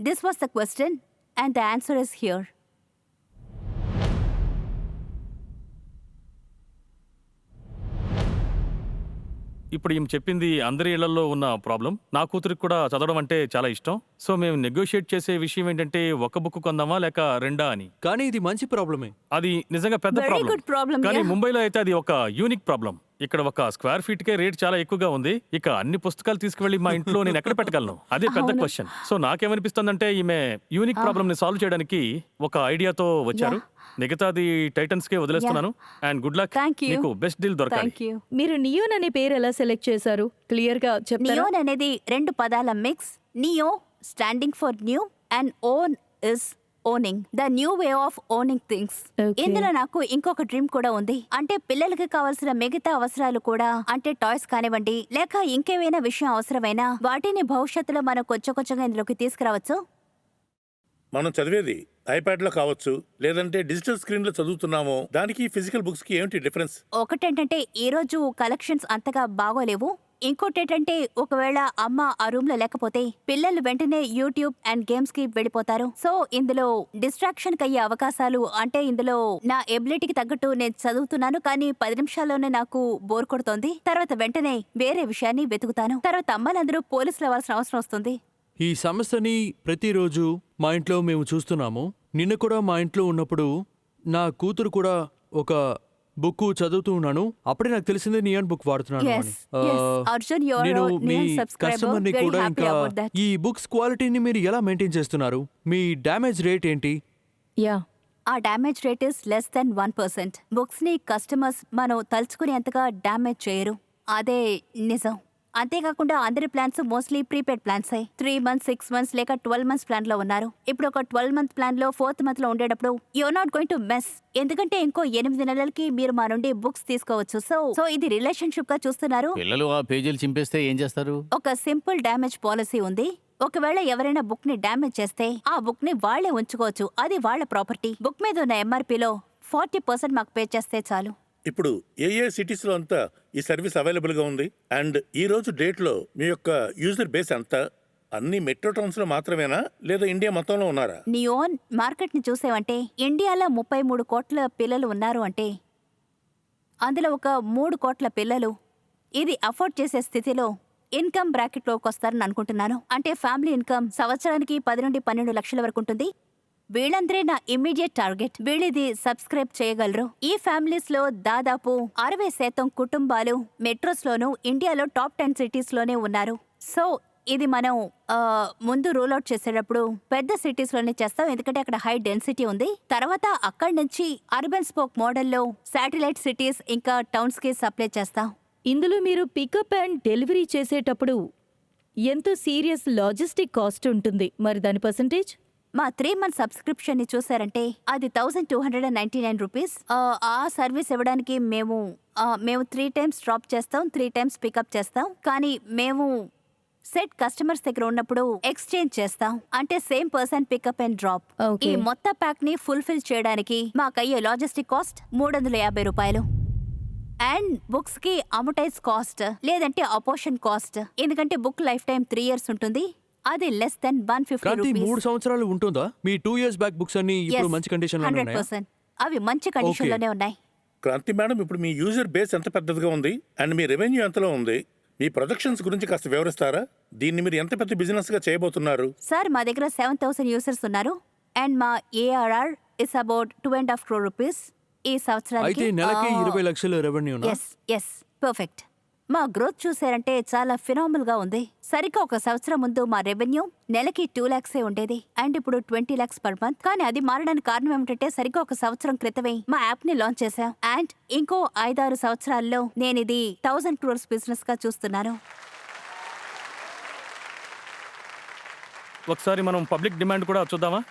This was the question and the answer is here. ఇప్పుడు ఈమె చెప్పింది అందరి ఇళ్లలో ఉన్న ప్రాబ్లం. నా కూతురికి కూడా చదవడం అంటే చాలా ఇష్టం. సో మేము నెగోషియేట్ చేసే విషయం ఏంటంటే, ఒక బుక్ కొందామా లేక 2 అని. కానీ ఇది మంచి ప్రాబ్లమే. అది నిజంగా పెద్ద Very good problem, ప్రాబ్లం. కానీ yeah. ముంబైలో అయితే అది ఒక యూనిక్ ప్రాబ్లం. ఇక్కడ ఒక స్క్వేర్ ఫీట్ కే రేట్ చాలా ఎక్కువగా ఉంది. ఇక అన్ని పుస్తకాలు తీసుకువెళ్లి మా ఇంట్లో నేను ఎక్కడ పెట్టగలను? అదే పెద్ద క్వశ్చన్. సో నాకేమనిపిస్తుందంటే, ఈమె యూనిక్ ప్రాబ్లం ని సాల్వ్ చేయడానికి ఒక ఐడియాతో వచ్చారు. మిగతాది టైటన్స్ కే వదిలేస్తున్నాను. And good luck. Thank you. మీకు బెస్ట్ డీల్ దొరకాలి. Thank you. మీరు నియోన్ అనే పేరు ఎలా సెలెక్ట్ చేశారు? క్లియర్ గా చెప్తారా? నియోన్ అనేది 2 పదాల mix. Neo standing for new and own is owning, the new way of owning things. Okay. ఇందులో నాకు ఇంకొక డ్రీమ్ కూడా ఉంది. అంటే పిల్లలకి కావాల్సిన మిగతా అవసరాలు కూడా, అంటే టాయ్స్ కానివ్వండి లేక ఇంకేమైనా విషయం అవసరమైనా వాటిని భవిష్యత్తులో మనం కొంచెంగా ఇందులోకి తీసుకురావచ్చు. మనం చదివేది ఐప్యాడ్ లో కావచ్చు, లేదంటే డిజిటల్ స్క్రీన్ లో చదువుతున్నామో, దానికి ఫిజికల్ బుక్స్ కి ఏంటి డిఫరెన్స్? ఒకటేంటంటే ఈ రోజు కలెక్షన్స్ అంతగా బాగోలేవు. ఇంకోటేంటంటే ఒకవేళ అమ్మ ఆ రూమ్ లో లేకపోతే పిల్లలు వెంటనే యూట్యూబ్ అండ్ గేమ్స్ కి వెళ్ళిపోతారు. సో ఇందులో డిస్ట్రాక్షన్ అయ్యే అవకాశాలు, అంటే ఇందులో నా ఎబిలిటీకి తగ్గట్టు నేను చదువుతున్నాను, కానీ 10 నిమిషాల్లోనే నాకు బోర్ కొడుతోంది. తర్వాత వెంటనే వేరే విషయాన్ని వెతుకుతాను. తర్వాత అమ్మలందరూ పోలీసులు అవ్వాల్సిన అవసరం వస్తుంది. ఈ సమస్యని ప్రతిరోజు మా ఇంట్లో మేము చూస్తున్నాము. నిన్న కూడా మా ఇంట్లో ఉన్నప్పుడు నా కూతురు కూడా ఒక బుక్ చదువుతూ ఉన్నాను. అప్పుడే నాకు తెలిసింది నియాన్ బుక్ వాడుతున్నాను Yes, అని. yes. Arjun, you are నేను a మీ Neon subscriber. కస్టమర్ని Very కూడా happy ఇంకా about that. ఈ బుక్స్ క్వాలిటీని మీరు ఎలా మెయింటైన్ చేస్తున్నారు? మీ డ్యామేజ్ రేట్ ఏంటి? యా, ఆ damage rate is less than 1%. Books ని కస్టమర్స్ మనం తలుచుకునేంతగా డ్యామేజ్ చేయరు. అదే నిజం. అంతేకాకుండా అందరి plans mostly prepaid ప్లాన్సే. 3 months, 6 months లేక 12 months ప్లాన్ లో ఉన్నారు. ఇప్పుడు ఒక 12 month ప్లాన్ లో 4th month లో ఉండేటప్పుడు you're not going to mess, ఎందుకంటే ఇంకో 8 నెలలకి మీరు మా నుండి బుక్స్ తీసుకోవచ్చు. సో ఇది రిలేషన్షిప్ గా చూస్తున్నారు. పిల్లలు ఆ పేజీలు చింపేస్తే ఏం చేస్తారు? ఒక సింపుల్ డ్యామేజ్ పాలసీ ఉంది. ఒకవేళ ఎవరైనా బుక్ ని డ్యామేజ్ చేస్తే ఆ బుక్ ని వాళ్లే ఉంచుకోవచ్చు, అది వాళ్ళ ప్రాపర్టీ. బుక్ మీద ఉన్న ఎంఆర్పీలో 40% మాకు పే చేస్తే చాలు. ఇప్పుడు ఏ సిటీస్ లో అంతా ఈ సర్వీస్ అవైలబుల్ గా ఉంది? అండ్ ఈ రోజు డేట్ లో మీ యొక్క యూజర్ బేస్ అంతా అన్ని మెట్రో టౌన్స్ లో మాత్రమేనా, లేదా ఇండియా మొత్తంలో ఉన్నారా? నీ ఓన్ మార్కెట్ ని చూసావంటే ఇండియాలో 33 కోట్ల పిల్లలు ఉన్నారు అంటే అందులో ఒక 3 కోట్ల పిల్లలు ఇది అఫోర్డ్ చేసే స్థితిలో ఇన్కమ్ బ్రాకెట్ లోకి వస్తారని అనుకుంటున్నాను. అంటే ఫ్యామిలీ ఇన్కమ్ సంవత్సరానికి 10 నుండి 12 లక్షల వరకు ఉంటుంది. వీళ్ళందరే నా ఇమ్మీడియట్ టార్గెట్. వీళ్ళిది సబ్స్క్రైబ్ చేయగలరు. ఈ ఫ్యామిలీస్ లో దాదాపు 60% కుటుంబాలు మెట్రోస్ లోను, ఇండియాలో టాప్ 10 సిటీస్ లోనే ఉన్నారు. సో ఇది మనం ముందు రూల్ అవుట్ చేసేటప్పుడు పెద్ద సిటీస్ లోనే చేస్తాం, ఎందుకంటే అక్కడ హై డెన్సిటీ ఉంది. తర్వాత అక్కడి నుంచి అర్బన్ స్పోక్ మోడల్లో శాటిలైట్ సిటీస్ ఇంకా టౌన్స్ కి సప్లై చేస్తాం. ఇందులో మీరు పికప్ అండ్ డెలివరీ చేసేటప్పుడు ఎంతో సీరియస్ లాజిస్టిక్ కాస్ట్ ఉంటుంది, మరి దాని పర్సంటేజ్? మా 3 month సబ్స్క్రిప్షన్ ని చూసారంటే అది 1299 రూపీస్. ఆ సర్వీస్ ఇవ్వడానికి మేము 3 times డ్రాప్ చేస్తాం, 3 times పికప్ చేస్తాం. కానీ మేము సెట్ కస్టమర్స్ దగ్గర ఉన్నప్పుడు ఎక్స్చేంజ్ చేస్తాం, అంటే same person pickup and drop. Okay. ఈ మొత్తం ప్యాక్ ని ఫుల్ఫిల్ చేయడానికి మాకయ్యే లాజిస్టిక్ కాస్ట్ 350 రూపాయలు. అండ్ బుక్స్ కి అమోటైజ్ కాస్ట్ లేదంటే అపోషన్ కాస్ట్, ఎందుకంటే బుక్ లైఫ్ టైం 3 years ఉంటుంది, అది less than 150 క్రాంతి రూపీస్. 3 సంవత్సరాలు ఉంటుందా? మీ 2 years బ్యాక్ బుక్స్ అన్ని ఇప్పుడు Yes, మంచి కండిషన్ లో ఉన్నాయా? 100%. అవి మంచి కండిషన్ లోనే ఉన్నాయి. క్రాంతి మేడం, ఇప్పుడు మీ యూజర్ బేస్ ఎంత పెద్దదిగా ఉంది అండ్ మీ రెవెన్యూ ఎంతలో ఉంది? మీ ప్రొజెక్షన్స్ గురించి కాస్త వివరిస్తారా? దీన్ని మీరు ఎంత పెద్ద బిజినెస్ గా చేయబోతున్నారు? సార్ మా దగ్గర 7000 యూజర్స్ ఉన్నారు అండ్ మా ARR is about 2.5 crore rupees ఈ సంవత్సరానికి. అయితే నెలకి 20 లక్షల రెవెన్యూ. Yes perfect. మా గ్రోత్ చూసారంటే చాలా ఫినామినల్ గా ఉంది. సరిగ్గా ఒక సంవత్సరం ముందు మా రెవెన్యూ నెలకి 2 lakhs ఉండేది అండ్ ఇప్పుడు 20 lakhs per month. కానీ అది మారడానికి కారణం ఏమిటంటే సరిగ్గా ఒక సంవత్సరం క్రితమే మా యాప్ ని లాంచ్ చేశాం అండ్ ఇంకో 5-6 సంవత్సరాల్లో నేను ఇది 1000 crores బిజినెస్ గా చూస్తున్నాను. ఒకసారి మనం పబ్లిక్ డిమాండ్ కూడా చూద్దామా?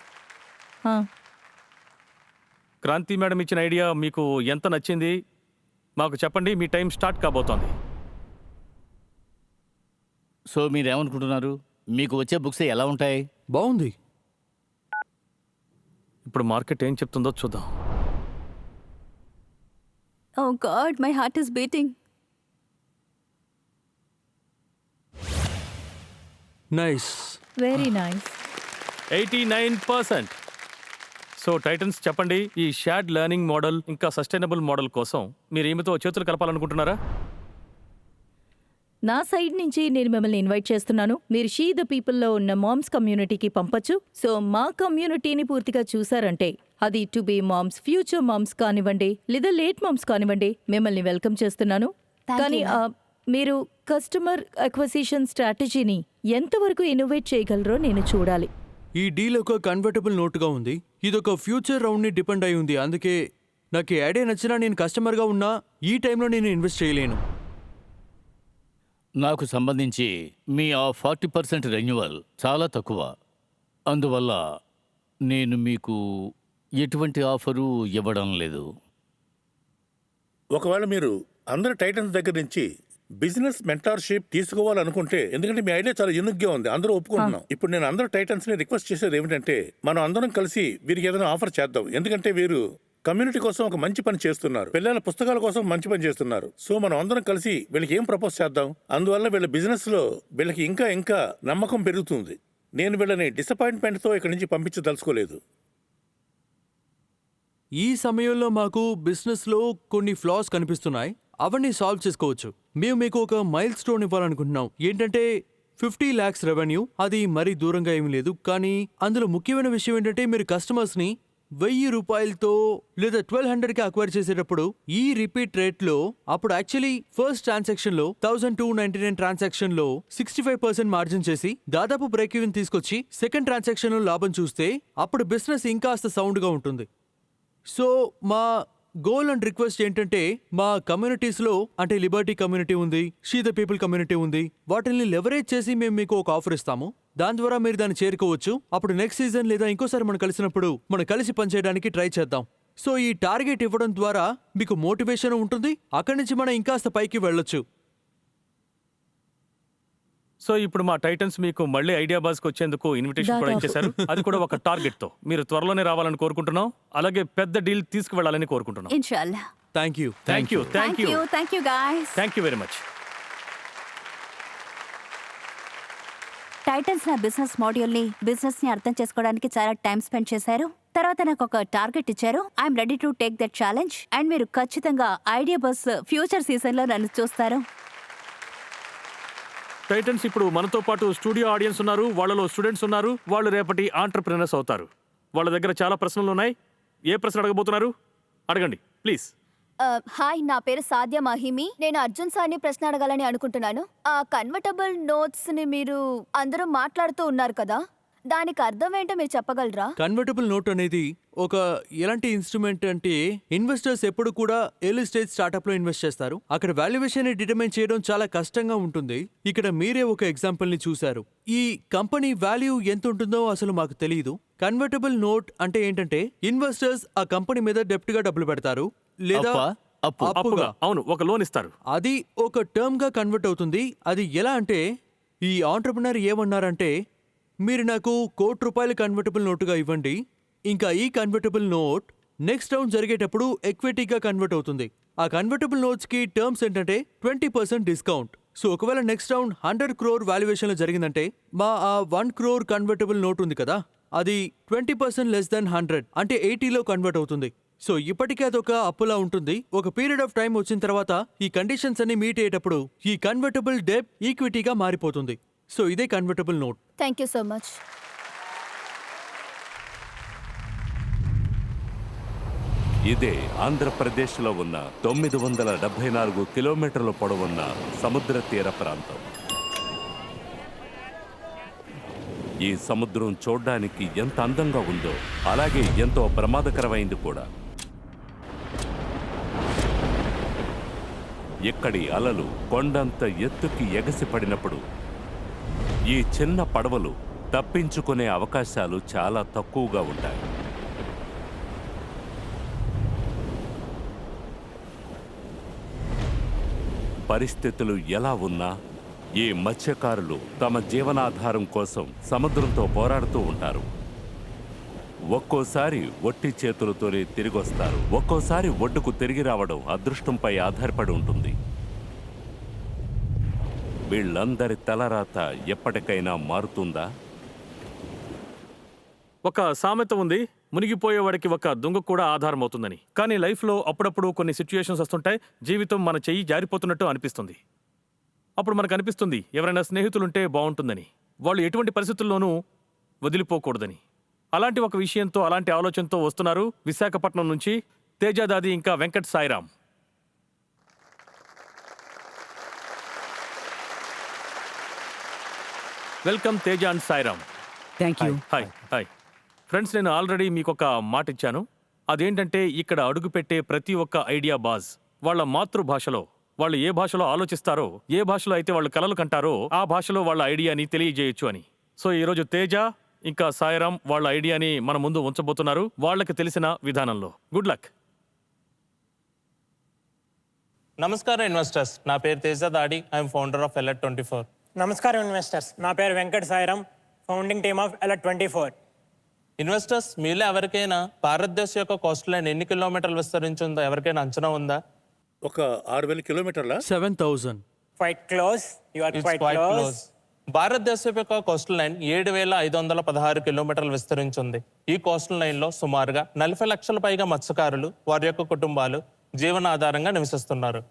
క్రాంతి మేడం ఇచ్చిన ఐడియా మీకు ఎంత నచ్చింది మాకు చెప్పండి. మీ టైం స్టార్ట్ కాబోతోంది. సో మీరేమనుకుంటున్నారు? మీకు వచ్చే బుక్స్ ఎలా ఉంటాయి? బాగుంది. ఇప్పుడు మార్కెట్ ఏం చెప్తుందో చూద్దాం. Oh God, my heart is beating. Nice. Very nice. 89%. So Titans చెప్పండి, ఈ షేర్డ్ లెర్నింగ్ మోడల్ ఇంకా సస్టైనబుల్ మోడల్ కోసం మీరు ఏమితో చేతులు కలపాలనుకుంటున్నారా? నా సైడ్ నుంచి నేను మిమ్మల్ని ఇన్వైట్ చేస్తున్నాను. మీరు షీ ద పీపుల్లో ఉన్న మామ్స్ కమ్యూనిటీకి పంపొచ్చు. సో మా కమ్యూనిటీని పూర్తిగా చూసారంటే అది to be moms, future moms కానివ్వండి లేదా లేట్ మామ్స్ కానివ్వండి, మిమ్మల్ని వెల్కమ్ చేస్తున్నాను. Thank కానీ you, మీరు కస్టమర్ అక్విజిషన్ స్ట్రాటజీని ఎంతవరకు ఇన్నోవేట్ చేయగలరో నేను చూడాలి. ఈ డీల్ ఒక కన్వర్టబుల్ నోటుగా ఉంది. ఇదొక ఫ్యూచర్ రౌండ్ ని డిపెండ్ అయి ఉంది. అందుకే నాకు ఈ ఐడియా నచ్చినా నేను కస్టమర్గా ఉన్నా ఈ టైంలో నేను ఇన్వెస్ట్ చేయలేను. నాకు సంబంధించి మీ ఆ 40% రెన్యువల్ చాలా తక్కువ. అందువల్ల నేను మీకు ఎటువంటి ఆఫరు ఇవ్వడం లేదు. ఒకవేళ మీరు అందరు టైటన్స్ దగ్గర నుంచి బిజినెస్ మెంటార్షిప్ తీసుకోవాలనుకుంటే, ఎందుకంటే మీ ఐడియా చాలా యూనిక్గా ఉంది, అందరూ ఒప్పుకుంటున్నాం. ఇప్పుడు నేను అందరు టైటన్స్ ని రిక్వెస్ట్ చేసేది ఏమిటంటే మనం అందరం కలిసి వీరికి ఏదైనా ఆఫర్ చేద్దాం. ఎందుకంటే వీరు కమ్యూనిటీ కోసం ఒక మంచి పని చేస్తున్నారు, పిల్లల పుస్తకాల కోసం మంచి పని చేస్తున్నారు. సో మనం అందరం కలిసి వీళ్ళకి ఏం ప్రపోజ్ చేద్దాం? అందువల్ల వీళ్ళ బిజినెస్ లో వీళ్ళకి ఇంకా ఇంకా నమ్మకం పెరుగుతుంది. నేను వీళ్ళని డిసప్పాయింట్మెంట్ తో ఇక్కడి నుంచి పంపించదలుచుకోలేదు. ఈ సమయంలో మాకు బిజినెస్లో కొన్ని ఫ్లాస్ కనిపిస్తున్నాయి, అవన్నీ సాల్వ్ చేసుకోవచ్చు. మేము మీకు ఒక మైల్ స్టోన్ ఇవ్వాలనుకుంటున్నాం. ఏంటంటే 50 lakhs రెవెన్యూ. అది మరీ దూరంగా ఏమీ లేదు, కానీ అందులో ముఖ్యమైన విషయం ఏంటంటే మీరు కస్టమర్స్ని 1000 రూపాయలతో లేదా 1200కి అక్వైర్ చేసేటప్పుడు ఈ రిపీట్ రేట్లో అప్పుడు యాక్చువల్లీ ఫస్ట్ ట్రాన్సాక్షన్ లో 1299 ట్రాన్సాక్షన్ లో 65% మార్జిన్ చేసి దాదాపు బ్రేక్ ఈవెన్ తీసుకొచ్చి సెకండ్ ట్రాన్సాక్షన్ లో లాభం చూస్తే అప్పుడు బిజినెస్ ఇంకాస్త సౌండ్ గా ఉంటుంది. సో మా గోల్ అండ్ రిక్వెస్ట్ ఏంటంటే మా కమ్యూనిటీస్లో అంటే లిబర్టీ కమ్యూనిటీ ఉంది, షీ ద పీపుల్ కమ్యూనిటీ ఉంది, వాటిని లెవరేజ్ చేసి మేము మీకు ఒక ఆఫర్ ఇస్తాము. దాని ద్వారా మీరు దాన్ని చేరుకోవచ్చు. అప్పుడు నెక్స్ట్ సీజన్ లేదా ఇంకోసారి మనం కలిసినప్పుడు మనం కలిసి పనిచేయడానికి ట్రై చేద్దాం. సో ఈ టార్గెట్ ఇవ్వడం ద్వారా మీకు మోటివేషన్ ఉంటుంది. అక్కడి నుంచి మనం ఇంకాస్త పైకి వెళ్ళొచ్చు. సో ఇప్పుడు మా టైటన్స్ మీకు మళ్ళీ ఐడియా బాజ్కి వచ్చేందుకు ఇన్విటేషన్ కూడా ఇచ్చేశారు. అది కూడా ఒక టార్గెట్ తో. మీరు త్వరలోనే రావాలని కోరుకుంటున్నాం. అలాగే పెద్ద డీల్ తీసుకువెళ్ళాలని కోరుకుంటున్నాం. ఇన్షాల్లా. Thank you. Thank you. Thank you. Thank you guys. Thank you very much. Titans నా బిజినెస్ మాడ్యూల్ని బిజినెస్ని అర్థం చేసుకోవడానికి చాలా టైం స్పెండ్ చేశారు. తర్వాత నాకు ఒక టార్గెట్ ఇచ్చారు. I'm ready to take that challenge. And మీరు ఖచ్చితంగా ఐడియా బస్ ఫ్యూచర్ సీజన్లో నన్ను చూస్తారు. టైటన్స్ ఇప్పుడు మనతో పాటు స్టూడియో ఆడియన్స్ ఉన్నారు. వాళ్ళలో స్టూడెంట్స్ ఉన్నారు. వాళ్ళు రేపటి ఆంటర్ప్రినర్స్ అవుతారు. వాళ్ళ దగ్గర చాలా ప్రశ్నలు ఉన్నాయి. ఏ ప్రశ్న అడగబోతున్నారు? అడగండి ప్లీజ్. హాయ్, నా పేరు సాధ్య మహిమి. నేను అర్జున్ సార్ని ప్రశ్న అడగాలని అనుకుంటున్నాను. ఆ కన్వర్టబుల్ నోట్స్ ని మీరు అందరూ మాట్లాడుతూ ఉన్నారు కదా, దానికి అర్థం ఏంటో మీరు చెప్పగలరా? కన్వర్టబుల్ నోట్ అనేది ఒక ఎలాంటి ఇన్స్ట్రుమెంట్ అంటే ఇన్వెస్టర్స్ ఎప్పుడు కూడా ఎర్లీ స్టేజ్ స్టార్ట్అప్ లో ఇన్వెస్ట్ చేస్తారు. అక్కడ వాల్యుయేషన్ ని డిటర్మైన్ చేయడం చాలా కష్టంగా ఉంటుంది. ఇక్కడ మీరే ఒక ఎగ్జాంపుల్ ని చూశారు. ఈ కంపెనీ వాల్యూ ఎంత ఉంటుందో అసలు మాకు తెలియదు. కన్వర్టబుల్ నోట్ అంటే ఏంటంటే ఇన్వెస్టర్స్ ఆ కంపెనీ మీద డెప్ట్ గా డబ్బులు పెడతారు లేదా అప్పుగా. అవును, ఒక లోన్ ఇస్తారు. అది ఒక టర్మ్ గా కన్వర్ట్ అవుతుంది. అది ఎలా అంటే ఈ ఆంటర్ప్రినర్ ఏమన్నారంటే మీరు నాకు ₹1,00,00,000 కన్వర్టబుల్ నోటుగా ఇవ్వండి, ఇంకా ఈ కన్వర్టబుల్ నోట్ నెక్స్ట్ రౌండ్ జరిగేటప్పుడు ఎక్విటీగా కన్వర్ట్ అవుతుంది. ఆ కన్వర్టబుల్ నోట్స్ కి టర్మ్స్ ఏంటంటే 20% డిస్కౌంట్. సో ఒకవేళ నెక్స్ట్ రౌండ్ 100 crore వాల్యుయేషన్ లో జరిగిందంటే మా ఆ 1 crore కన్వర్టబుల్ నోట్ ఉంది కదా, అది 20% లెస్ దెన్ 100 అంటే 80లో కన్వర్ట్ అవుతుంది. సో ఇప్పటికే అదొక అప్పులా ఉంటుంది. ఒక పీరియడ్ ఆఫ్ టైం వచ్చిన తర్వాత ఈ కండిషన్స్ అన్ని మీట్ అయ్యేటప్పుడు ఈ కన్వర్టబుల్ డెబ్ ఈక్విటీగా మారిపోతుంది. సో ఇదే convertible note. Thank you so much. ఇదే ఆంధ్రప్రదేశ్లో ఉన్న 974 కిలోమీటర్ల పొడవున్న సముద్ర తీర ప్రాంతం. ఈ సముద్రం చూడ్డానికి ఎంత అందంగా ఉందో అలాగే ఎంతో ప్రమాదకరమైంది కూడా. ఇక్కడి అలలు కొండంత ఎత్తుకి ఎగసిపడినప్పుడు ఈ చిన్న పడవలు తప్పించుకునే అవకాశాలు చాలా తక్కువగా ఉంటాయి. పరిస్థితులు ఎలా ఉన్నా ఈ మత్స్యకారులు తమ జీవనాధారం కోసం సముద్రంతో పోరాడుతూ ఉంటారు. ఒక్కోసారి ఒట్టి చేతులతోనే తిరిగొస్తారు, ఒక్కోసారి ఒడ్డుకు తిరిగి రావడం అదృష్టంపై ఆధారపడి ఉంటుంది. వీళ్ళందరి తలరాత ఎప్పటికైనా మారుతుందా? ఒక సామెత ఉంది, మునిగిపోయేవాడికి ఒక దుంగ కూడా ఆధారం అవుతుందని. కానీ లైఫ్లో అప్పుడప్పుడు కొన్ని సిచ్యుయేషన్స్ వస్తుంటాయి, జీవితం మన చెయ్యి జారిపోతున్నట్టు అనిపిస్తుంది. అప్పుడు మనకు అనిపిస్తుంది ఎవరైనా స్నేహితులుంటే బాగుంటుందని, వాళ్ళు ఎటువంటి పరిస్థితుల్లోనూ వదిలిపోకూడదని. అలాంటి ఒక విషయంతో, అలాంటి ఆలోచనతో వస్తున్నారు విశాఖపట్నం నుంచి తేజాదాది ఇంకా Venkat Sairam. Welcome Teja and Sairam. Thank you. Hi hi friends, నేను ఆల్రెడీ మీకు ఒక మాట ఇచ్చాను. అదేంటంటే ఇక్కడ అడుగుపెట్టే ప్రతి ఒక్క ఐడియా బాజ్ వాళ్ళ మాతృభాషలో, వాళ్ళు ఏ భాషలో ఆలోచిస్తారో, ఏ భాషలో అయితే వాళ్ళు కలలు కంటారో ఆ భాషలో వాళ్ళ ఐడియాని తెలియజేయొచ్చు అని. సో ఈరోజు తేజ ఇంకా సాయిరామ్ వాళ్ళ ఐడియాని మన ముందు ఉంచబోతున్నారు వాళ్ళకి తెలిసిన విధానంలో. Good luck. నమస్కారం ఇన్వెస్టర్స్, నా పేరు తేజ దాడి. I'm founder of Alert24. నమస్కారం ఇన్వెస్టర్స్, నా పేరు Venkat Sairam, founding team of Alert24. Investors, మీలో ఎవరికైనా భారతదేశం యొక్క కోస్ట్ లైన్ ఎన్ని కిలోమీటర్లు విస్తరించిందో ఎవరికైనా అంచనా ఉందా? ఒక 6,000 కిలోమీటర్ల 7,000. Quite close, you are It's quite quite close. close. భారతదేశం యొక్క కోస్ట్ లైన్ 7,516 కిలోమీటర్లు విస్తరించింది. ఈ కోస్ట్ లైన్లో సుమారుగా 40 లక్షల పైగా మత్స్యకారులు, వారి యొక్క కుటుంబాలు జీవనాధారంగా నివసిస్తున్నారు.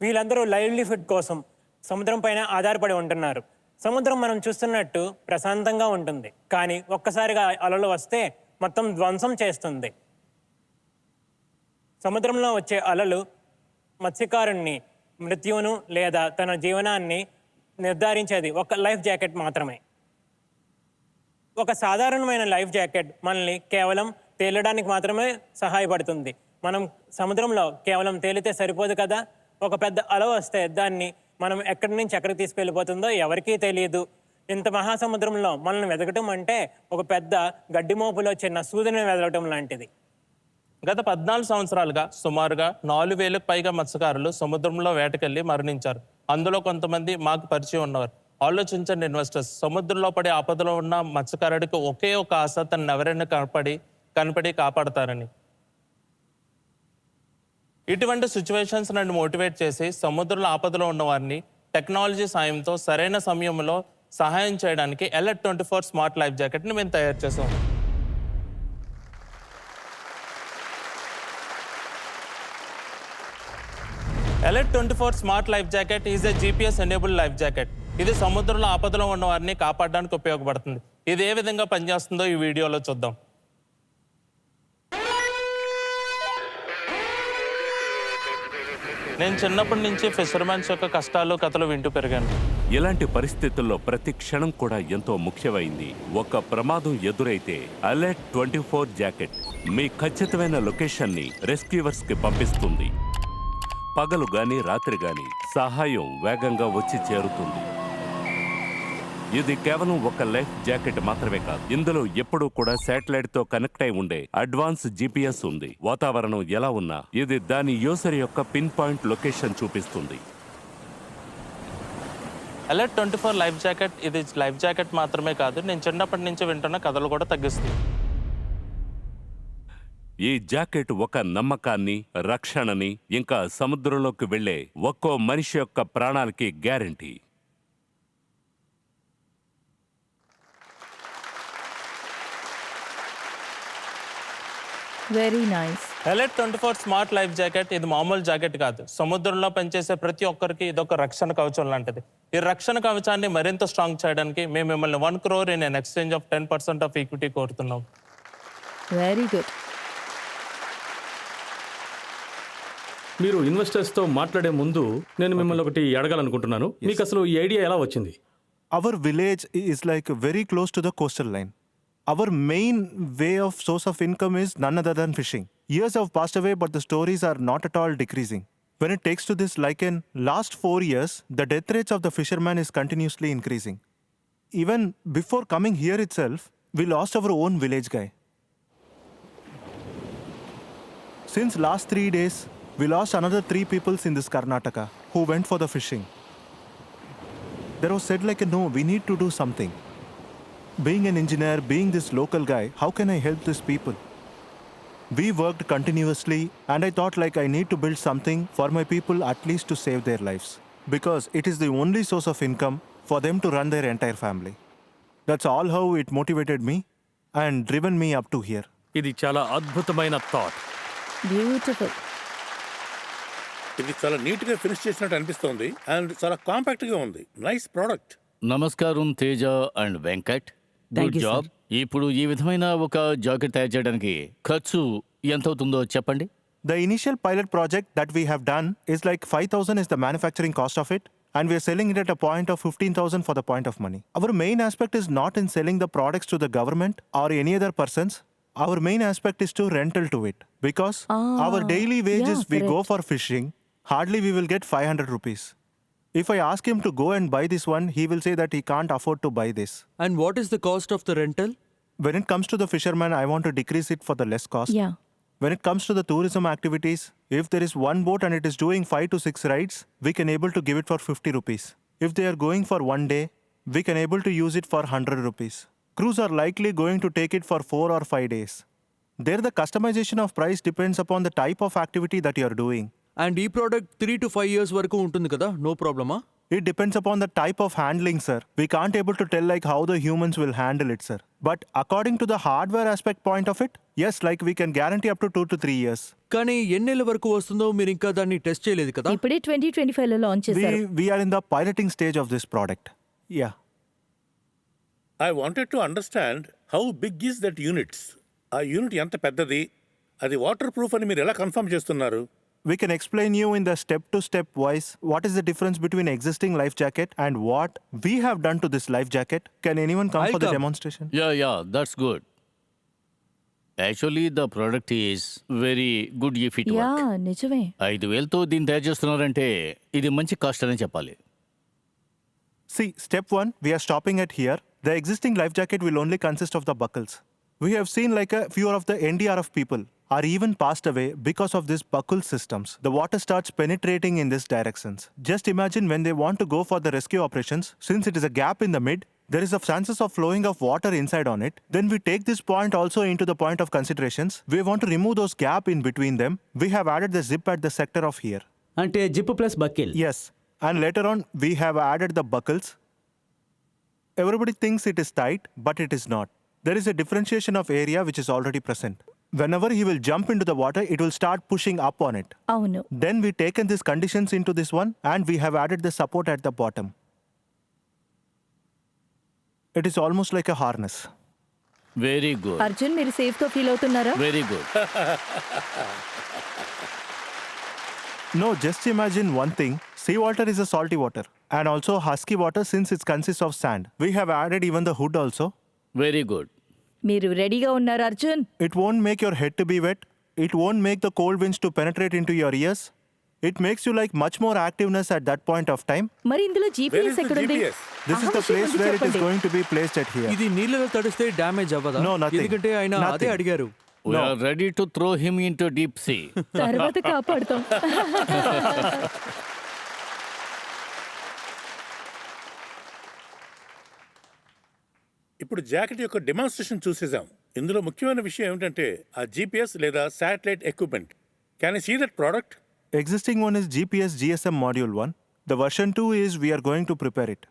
వీళ్ళందరూ లైవ్లీహుడ్ కోసం సముద్రం పైన ఆధారపడి ఉంటున్నారు. సముద్రం మనం చూస్తున్నట్టు ప్రశాంతంగా ఉంటుంది, కానీ ఒక్కసారిగా అలలు వస్తే మొత్తం ధ్వంసం చేస్తుంది. సముద్రంలో వచ్చే అలలు మత్స్యకారుణ్ణి మృత్యువును లేదా తన జీవనాన్ని నిర్ధారించేది ఒక లైఫ్ జాకెట్ మాత్రమే. ఒక సాధారణమైన లైఫ్ జాకెట్ మనల్ని కేవలం తేలడానికి మాత్రమే సహాయపడుతుంది. మనం సముద్రంలో కేవలం తేలితే సరిపోదు కదా, ఒక పెద్ద అల వస్తే దాన్ని మనం ఎక్కడి నుంచి ఎక్కడికి తీసుకెళ్ళిపోతుందో ఎవరికీ తెలియదు. ఇంత మహాసముద్రంలో మనల్ని వెతకటం అంటే ఒక పెద్ద గడ్డి మోపులో చిన్న సూదిని వెతకటం లాంటిది. గత 14 సంవత్సరాలుగా సుమారుగా 4,000కు పైగా మత్స్యకారులు సముద్రంలో వేటకెళ్లి మరణించారు. అందులో కొంతమంది మాకు పరిచయం ఉన్నవారు. ఆలోచించండి ఇన్వెస్టర్స్, సముద్రంలో పడే ఆపదలో ఉన్న మత్స్యకారుడికి ఒకే ఒక ఆశ, తను ఎవరైనా కనపడి కాపాడతారని. ఇటువంటి సిచ్యువేషన్స్ నన్ను మోటివేట్ చేసి సముద్రంలో ఆపదలో ఉన్న వారిని టెక్నాలజీ సాయంతో సరైన సమయంలో సహాయం చేయడానికి Alert 24 స్మార్ట్ లైఫ్ జాకెట్ని మేము తయారు చేసాం. Alert 24 smart life jacket is a GPS enabled life jacket. ఇది సముద్రంలో ఆపదలో ఉన్న వారిని కాపాడడానికి ఉపయోగపడుతుంది. ఇది ఏ విధంగా పనిచేస్తుందో ఈ వీడియోలో చూద్దాం. నేను చిన్నప్పటి నుంచి ఫిషర్మెన్స్ యొక్క కష్టాలు కథలు వింటూ పెరిగాను. ఇలాంటి పరిస్థితుల్లో ప్రతి క్షణం కూడా ఎంతో ముఖ్యమైంది. ఒక ప్రమాదం ఎదురైతే అలర్ట్ 24 జాకెట్ మీ ఖచ్చితమైన లొకేషన్ని రెస్క్యూవర్స్ కి పంపిస్తుంది. పగలు గాని రాత్రి గాని సహాయం వేగంగా వచ్చి చేరుతుంది. ఇది కేవలం ఒక లైఫ్ జాకెట్ మాత్రమే కాదు, ఇందులో ఎప్పుడూ కూడా శాటిలైట్ తో కనెక్ట్ అయి ఉండే అడ్వాన్స్ GPS ఉంది. వాతావరణం ఎలా ఉన్నా ఇది దాని యూజర్ యొక్క పిన్ పాయింట్ లొకేషన్ చూపిస్తుంది. Alert 24 లైఫ్ జాకెట్ ఇది లైఫ్ జాకెట్ మాత్రమే కాదు, నేను చిన్నప్పటి నుంచి వింటున్న కథలు కూడా తగ్గిస్తుంది. ఈ జాకెట్ ఒక నమ్మకాన్ని, రక్షణని, ఇంకా సముద్రంలోకి వెళ్లే ఒక్కో మనిషి యొక్క ప్రాణాలకి guarantee. Very nice. Alert 24 smart life jacket ఇది మామూలు జాకెట్ కాదు. సముద్రంలో పనిచేసే ప్రతి ఒక్కరికి ఇదొక రక్షణ కవచం లాంటిది. ఈ రక్షణ కవచాన్ని మరింత స్ట్రాంగ్ చేయడానికి మేము మిమ్మల్ని 1 crore in exchange of 10% of equity కోరుతున్నాం. Very good. మీరు ఇన్వెస్టర్స్తో మాట్లాడే ముందు నేను మిమ్మల్ని ఒకటి అడగాలనుకుంటున్నాను. మీకు అసలు ఈ ఐడియా ఎలా వచ్చింది? Our village is like very close to the coastal line. Our main way of source of income is none other than fishing. Years have passed away, but the stories are not at all decreasing. When it takes to this, like in last 4 years, the death rates of the fishermen is continuously increasing. Even before coming here itself, we lost our own village guy. Since last 3 days, we lost another 3 people in this Karnataka who went for the fishing. There was said like, no, we need to do something. Being an engineer, being this local guy, how can I help these people? We worked continuously and I thought like I need to build something for my people at least to save their lives. Because it is the only source of income for them to run their entire family. That's all how it motivated me and driven me up to here. ఇది చాలా అద్భుతమైన థాట్. బ్యూటిఫుల్. ఇది చాలా నీట్ గా ఫినిష్ చేసినట్టు అనిపిస్తోంది అండ్ చాలా కాంపాక్ట్ గా ఉంది. Nice product. నమస్కారం Teja and Venkat. Thank good you, job. ఇప్పుడు ఈ విధమైన ఒక జాకెట్ తయారు చేయడానికి ఖర్చు ఎంత అవుతుందో చెప్పండి. The initial pilot project that we have done is like 5,000 is the manufacturing cost of it, and we are selling it at a point of 15,000 for the point of money. Our main aspect is not in selling the products to the government or any other persons. Our main aspect is to rental to it, because our daily wages we go for fishing, hardly we will get 500 rupees. If I ask him to go and buy this one, he will say that he can't afford to buy this. And what is the cost of the rental? When it comes to the fisherman, I want to decrease it for the less cost. Yeah. When it comes to the tourism activities, if there is one boat and it is doing 5 to 6 rides, we can able to give it for 50 rupees. If they are going for 1 day, we can able to use it for 100 rupees. Crews are likely going to take it for 4 or 5 days. There the customization of price depends upon the type of activity that you are doing. And ఈ ప్రోడక్ట్ 3 to 5 years వరకు ఉంటుంది కదా, నో ప్రాబ్లమా? It depends upon the type of handling, sir. We can't able to tell like how the humans will handle it, sir. But according to the hardware aspect point of it, yes, like we can guarantee up to 2 to 3 years. కానీ ఎన్నేళ్ళ వరకు వస్తుందో మీరు ఇంకా దాన్ని టెస్ట్ చేయలేదు కదా? ఇప్పుడే 2025లో లాంచ్ చేశారు. We are in the piloting stage of this product. Yeah. I wanted to understand how big is that units. ఆ యూనిట్ ఎంత పెద్దది, అది వాటర్ ప్రూఫ్ అని మీరు ఎలా కన్ఫర్మ్ చేస్తున్నారు? We can explain you in the step-to-step wise what is the difference between existing life jacket and what we have done to this life jacket. Can anyone come I'll for the come. demonstration? Yeah that's good. Actually the product is very good if it yeah work. నిజమే. 5,000తో దీన్ని తయారు చేస్తున్నారంటే ఇది మంచి కాస్ట్ అనే చెప్పాలి. See, step 1, we are stopping at here. The existing life jacket will only consist of the buckles. We have seen like a few of the NDRF people are even passed away because of these buckle systems. The water starts penetrating in these directions. Just imagine when they want to go for the rescue operations, since it is a gap in the mid, there is a chances of flowing of water inside on it. Then we take this point also into the point of considerations. We want to remove those gap in between them. We have added the zip at the sector of here. అంటే zip plus buckle. Yes, and later on we have added the buckles. Everybody thinks it is tight, but it is not. There is a differentiation of area which is already present. Whenever he will jump into the water, it will start pushing up on it. అవును. Then we taken these conditions into this one and we have added the support at the bottom. It is almost like a harness. Very good, Arjun మీరు సేఫ్ గా ఫీల్ అవుతున్నారా? Very good. No, just imagine one thing. Seawater is a salty water and also husky water since it consists of sand. We have added even the hood also. Very good. మీరు రెడీగా ఉన్నారు Arjun? It won't make your head to be wet. It won't make the cold winds to penetrate into your ears. It makes you like much more activeness at that point of time. మరి ఇందులో Where is జీపీఎస్ the ఎక్కడుంది? GPS? This is the place where it is going to be placed at here. ఇది నీళ్ళలో తడిస్తే డ్యామేజ్ అవ్వదా? No, nothing. ఎందుకంటే ఆయన అదే Nothing. అడిగారు. We are ready to throw him into deep sea. తర్వాత కాపాడుతాం. ఇప్పుడు జాకెట్ యొక్క డెమాన్స్ట్రేషన్ చూసేసాం. ఇందులో ముఖ్యమైన విషయం ఏమిటంటే ఆ జీపీఎస్ లేదా satellite equipment. Can you see that product? Existing one is GPS GSM module 1. The version 2 is we are going to prepare it.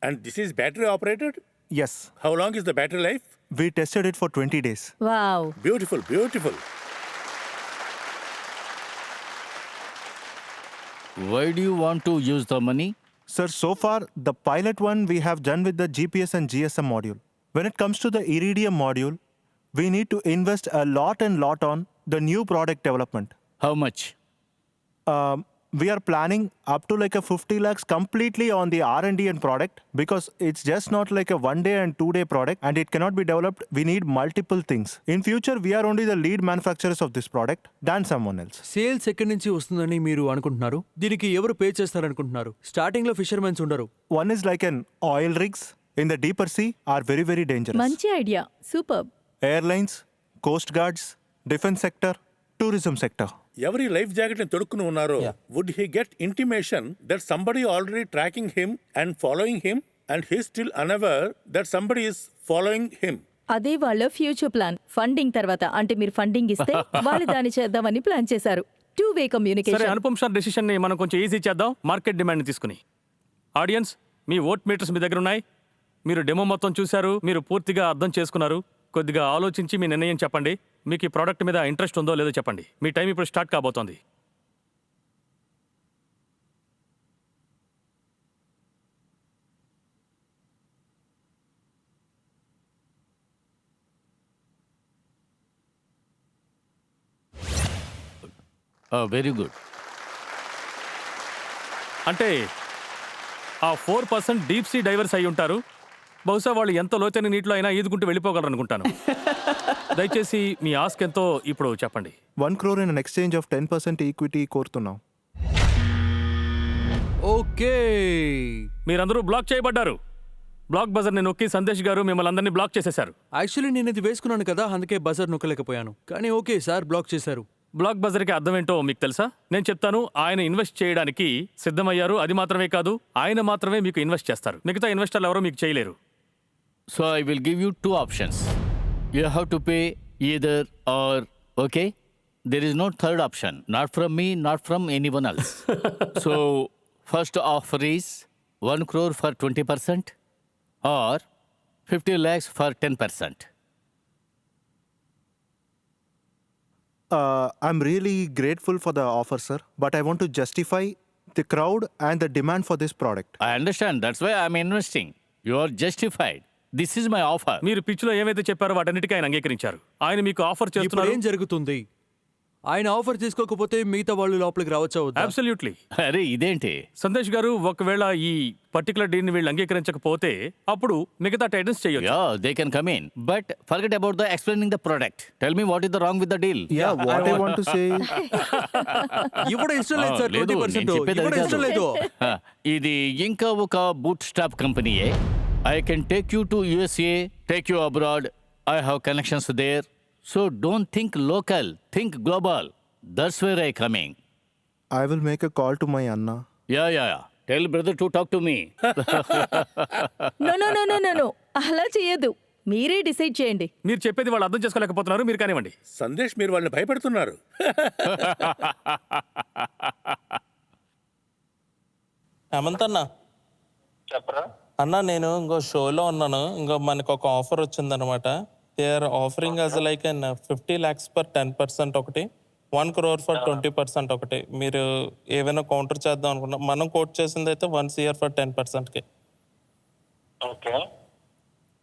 And this is battery operated. Yes, how long is the battery life? we tested it for 20 days. Wow. Beautiful beautiful. Why do you want to use the money? Sir, so far the pilot one we have done with the GPS and GSM module. When it comes to the Iridium module, we need to invest a lot on the new product development. How much? We are planning up to like a 50 lakhs completely on the R&D and product because it's just not like a 1 day and 2 day product and it cannot be developed. We need multiple things. In future, we are only the lead manufacturers of this product than someone else. Sales ఎక్కడి నుంచి వస్తుందని మీరు అనుకుంటున్నారు? దీనికి ఎవరు పే చేస్తారనుకుంటున్నారు? స్టార్టింగ్ లో ఫిషర్మెన్స్ ఉండరు. One is like an oil rigs in the deeper sea are very, very dangerous. మంచి ఐడియా. సూపర్. Airlines, coast guards, defense sector, tourism sector. ఎవరి లైఫ్ జాకెట్ ని తొడుక్కుని ఉన్నారో would he get intimation that somebody already tracking him and following him and he still unaware that somebody is following him. అదే వాళ్ళ ఫ్యూచర్ ప్లాన్. ఫండింగ్ తర్వాత అంటే మీరు ఫండింగ్ ఇస్తే వాళ్ళు దాన్ని చేద్దామని ప్లాన్ చేశారు. 2-way సరే, కమ్యూనికేషన్. అనుపమ్ సార్ డెసిషన్ ని మనం కొంచెం ఈజీ చేద్దాం, మార్కెట్ డిమాండ్ తీసుకుని. ఆడియన్స్, మీ ఓట్ మీటర్స్ మీ దగ్గర ఉన్నాయి. మీరు డెమో మొత్తం చూశారు, మీరు పూర్తిగా అర్థం చేసుకున్నారు. కొద్దిగా ఆలోచించి మీ నిర్ణయం చెప్పండి. మీకు ఈ ప్రోడక్ట్ మీద ఇంట్రెస్ట్ ఉందో లేదో చెప్పండి. మీ టైం ఇప్పుడు స్టార్ట్ కాబోతోంది. Very good. అంటే ఆ 4% డీప్ సీ డైవర్స్ అయి ఉంటారు. బహుశా వాళ్ళు ఎంత లోతైన నీటిలో అయినా ఈదుకుంటూ వెళ్ళిపోగలరు అనుకుంటాను. దయచేసి మీ ఆస్క్ ఎంతో ఇప్పుడు చెప్పండి. 1 crore in an exchange of 10% equity కోరుతున్నాం. ఓకే, మీరందరూ బ్లాక్ చేయబడ్డారు. బ్లాక్ బజర్ని నొక్కి సందేశ్ గారు మిమ్మల్ని అందరినీ బ్లాక్ చేసేశారు. యాక్చువల్లీ నేను ఇది వేసుకున్నాను కదా, అందుకే బజర్ నొక్కలేకపోయాను. కానీ ఓకే సార్, బ్లాక్ చేశారు. బ్లాక్ బజర్కి అర్థం ఏంటో మీకు తెలుసా? నేను చెప్తాను. ఆయన ఇన్వెస్ట్ చేయడానికి సిద్ధమయ్యారు. అది మాత్రమే కాదు, ఆయన మాత్రమే మీకు ఇన్వెస్ట్ చేస్తారు. మిగతా ఇన్వెస్టర్లు ఎవరో మీకు చేయలేరు. So I will give you 2 options. You have to pay either or, okay? There is no third option. Not from me, not from anyone else. So first offer is 1 crore for 20% or 50 lakhs for 10%. I'm really grateful for the offer, sir, but I want to justify the crowd and the demand for this product. I understand. That's why I'm investing. You are justified. This is my offer. మీరు పిచ్లో ఏవైతే చెప్పారో వాటన్నిటికీ ఆయన అంగీకరించారు. ఆయన మీకు ఆఫర్ ఇప్పుడు చేస్తున్నారు. ఏం జరుగుతుంది? ఆయన ఆఫర్ తీసుకోకపోతే మిగతా వాళ్ళు లోపలికి రావచ్చా వద్దా? అబ్సల్యూట్లీ. అరే ఇదేంటి? సందేశ్ గారు, ఒకవేళ ఈ పర్టికులర్ డీల్ ని వీళ్ళు అంగీకరించకపోతే అప్పుడు మిగతా టైటన్స్ చేయొచ్చు. Yeah, they can come in. But forget about the explaining the product. Tell me what is the wrong with the deal. Yeah, what I want to say. ఇవ్వడం ఇష్టం లేదు సార్. లేదు, 20% నేను చెప్పేది ఇవ్వడం అది ఇష్టం కాదు. లేదు. ఇది ఇంకా ఒక బూట్ స్టాప్ కంపెనీయే. I can take you to USA, take you abroad. I have connections there. So don't think local, think global. That's where I coming. I will make a call to my Anna. Yeah. Tell brother to talk to me. No no no no no no, అలా చేయొద్దు. మీరే డిసైడ్ చేయండి. మీరు చెప్పేది వాళ్ళు అర్థం చేసుకోలేకపోతున్నారు. మీరు కానివ్వండి. సందేశ్, మీరు వాళ్ళని భయపెడుతున్నారు. హేమంత్ అన్న చెప్పరా? అన్న, నేను ఇంకో షోలో ఉన్నాను. ఇంకో మనకు ఒక ఆఫర్ వచ్చిందనమాట. They are offering us like an 50 lakhs per 10% ఒకటి, 1 crore for 20% ఒకటి. మీరు ఏమైనా కౌంటర్ చేద్దాం అనుకున్నా. మనం కోట్ చేసింది అయితే 1 CR for 10%కి. ఓకే,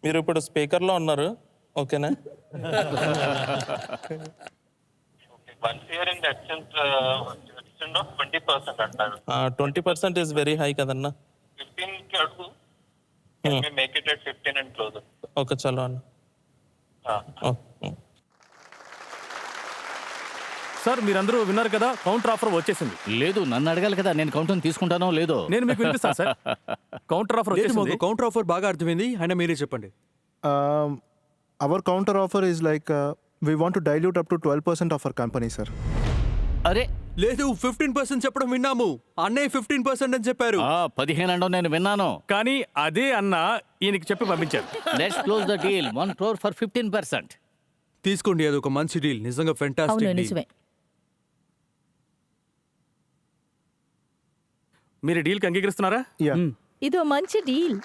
మీరు ఇప్పుడు స్పీకర్లో ఉన్నారు, ఓకేనా? 1 year in the extent of 20% అంటారు. 20% ఈజ్ వెరీ హై కదన్నా. 15 కి అడుగు. Can we make it at 15 and close it? Okay, చలో అన్న. సార్, మీరందరూ విన్నారు కదా, కౌంటర్ ఆఫర్ వచ్చేసింది. లేదు, నన్ను అడగాలి కదా, నేను కౌంటర్ తీసుకుంటానో లేదో. నేను మీకు వినిపిస్తాను సార్. కౌంటర్ ఆఫర్ లేదు, వచ్చేసింది. మాకు కౌంటర్ ఆఫర్ బాగా అర్థమైంది. అయినా మీరే చెప్పండి. Our counter offer is like we want to dilute up to 12% of our company, sir. అరే లేదు, 15% చెప్పడం విన్నాము. అన్నయ్య 15% అని చెప్పారు. 15 అనడం నేను విన్నాను. కానీ అదే అన్న ఈయనకి చెప్పి పంపించారు. Let's close the deal. 1 crore for 15%. తీసుకోండి, అది ఒక మంచి డీల్. నిజంగా అవును, ఫెంటాస్టిక్ డీల్. నిజమే. మీరు డీల్కి అంగీకరిస్తున్నారా? Yeah. ఇదో మంచి డీల్.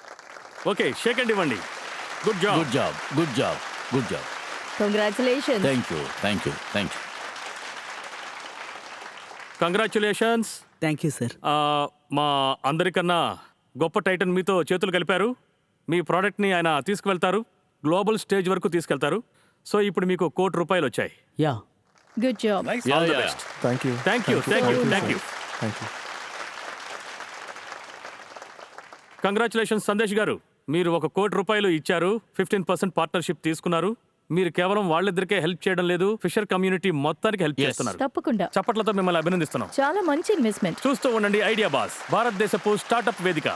ఓకే, షేక్ అండ్ ఇవ్వండి. Good job. Good job, good job, good job. Congratulation. Thank you, thank you, thank you. Congratulations. Thank you sir. మా అందరికన్నా గొప్ప టైటన్ మీతో చేతులు కలిపారు. మీ ప్రోడక్ట్ని ఆయన తీసుకువెళ్తారు, గ్లోబల్ స్టేజ్ వరకు తీసుకెళ్తారు. సో ఇప్పుడు మీకు ₹1 కోటి వచ్చాయి. Yeah, good job. All the best. Thank you. Thank you, thank you, thank you. Thank you. Congratulations Sandesh గారు, మీరు ₹1 కోటి ఇచ్చారు, 15% పార్ట్నర్షిప్ తీసుకున్నారు. మీరు కేవలం వాళ్ళిద్దరికే హెల్ప్ చేయడం లేదు, ఫిషర్ కమ్యూనిటీ మొత్తానికి హెల్ప్ చేస్తున్నారు. తప్పకుండా. చప్పట్లతో మిమ్మల్ని అభినందిస్తున్నాం. చాలా మంచి ఇన్వెస్ట్మెంట్. చూస్తూ ఉండండి ఐడియా బాస్, భారతదేశపు స్టార్టప్ వేదిక.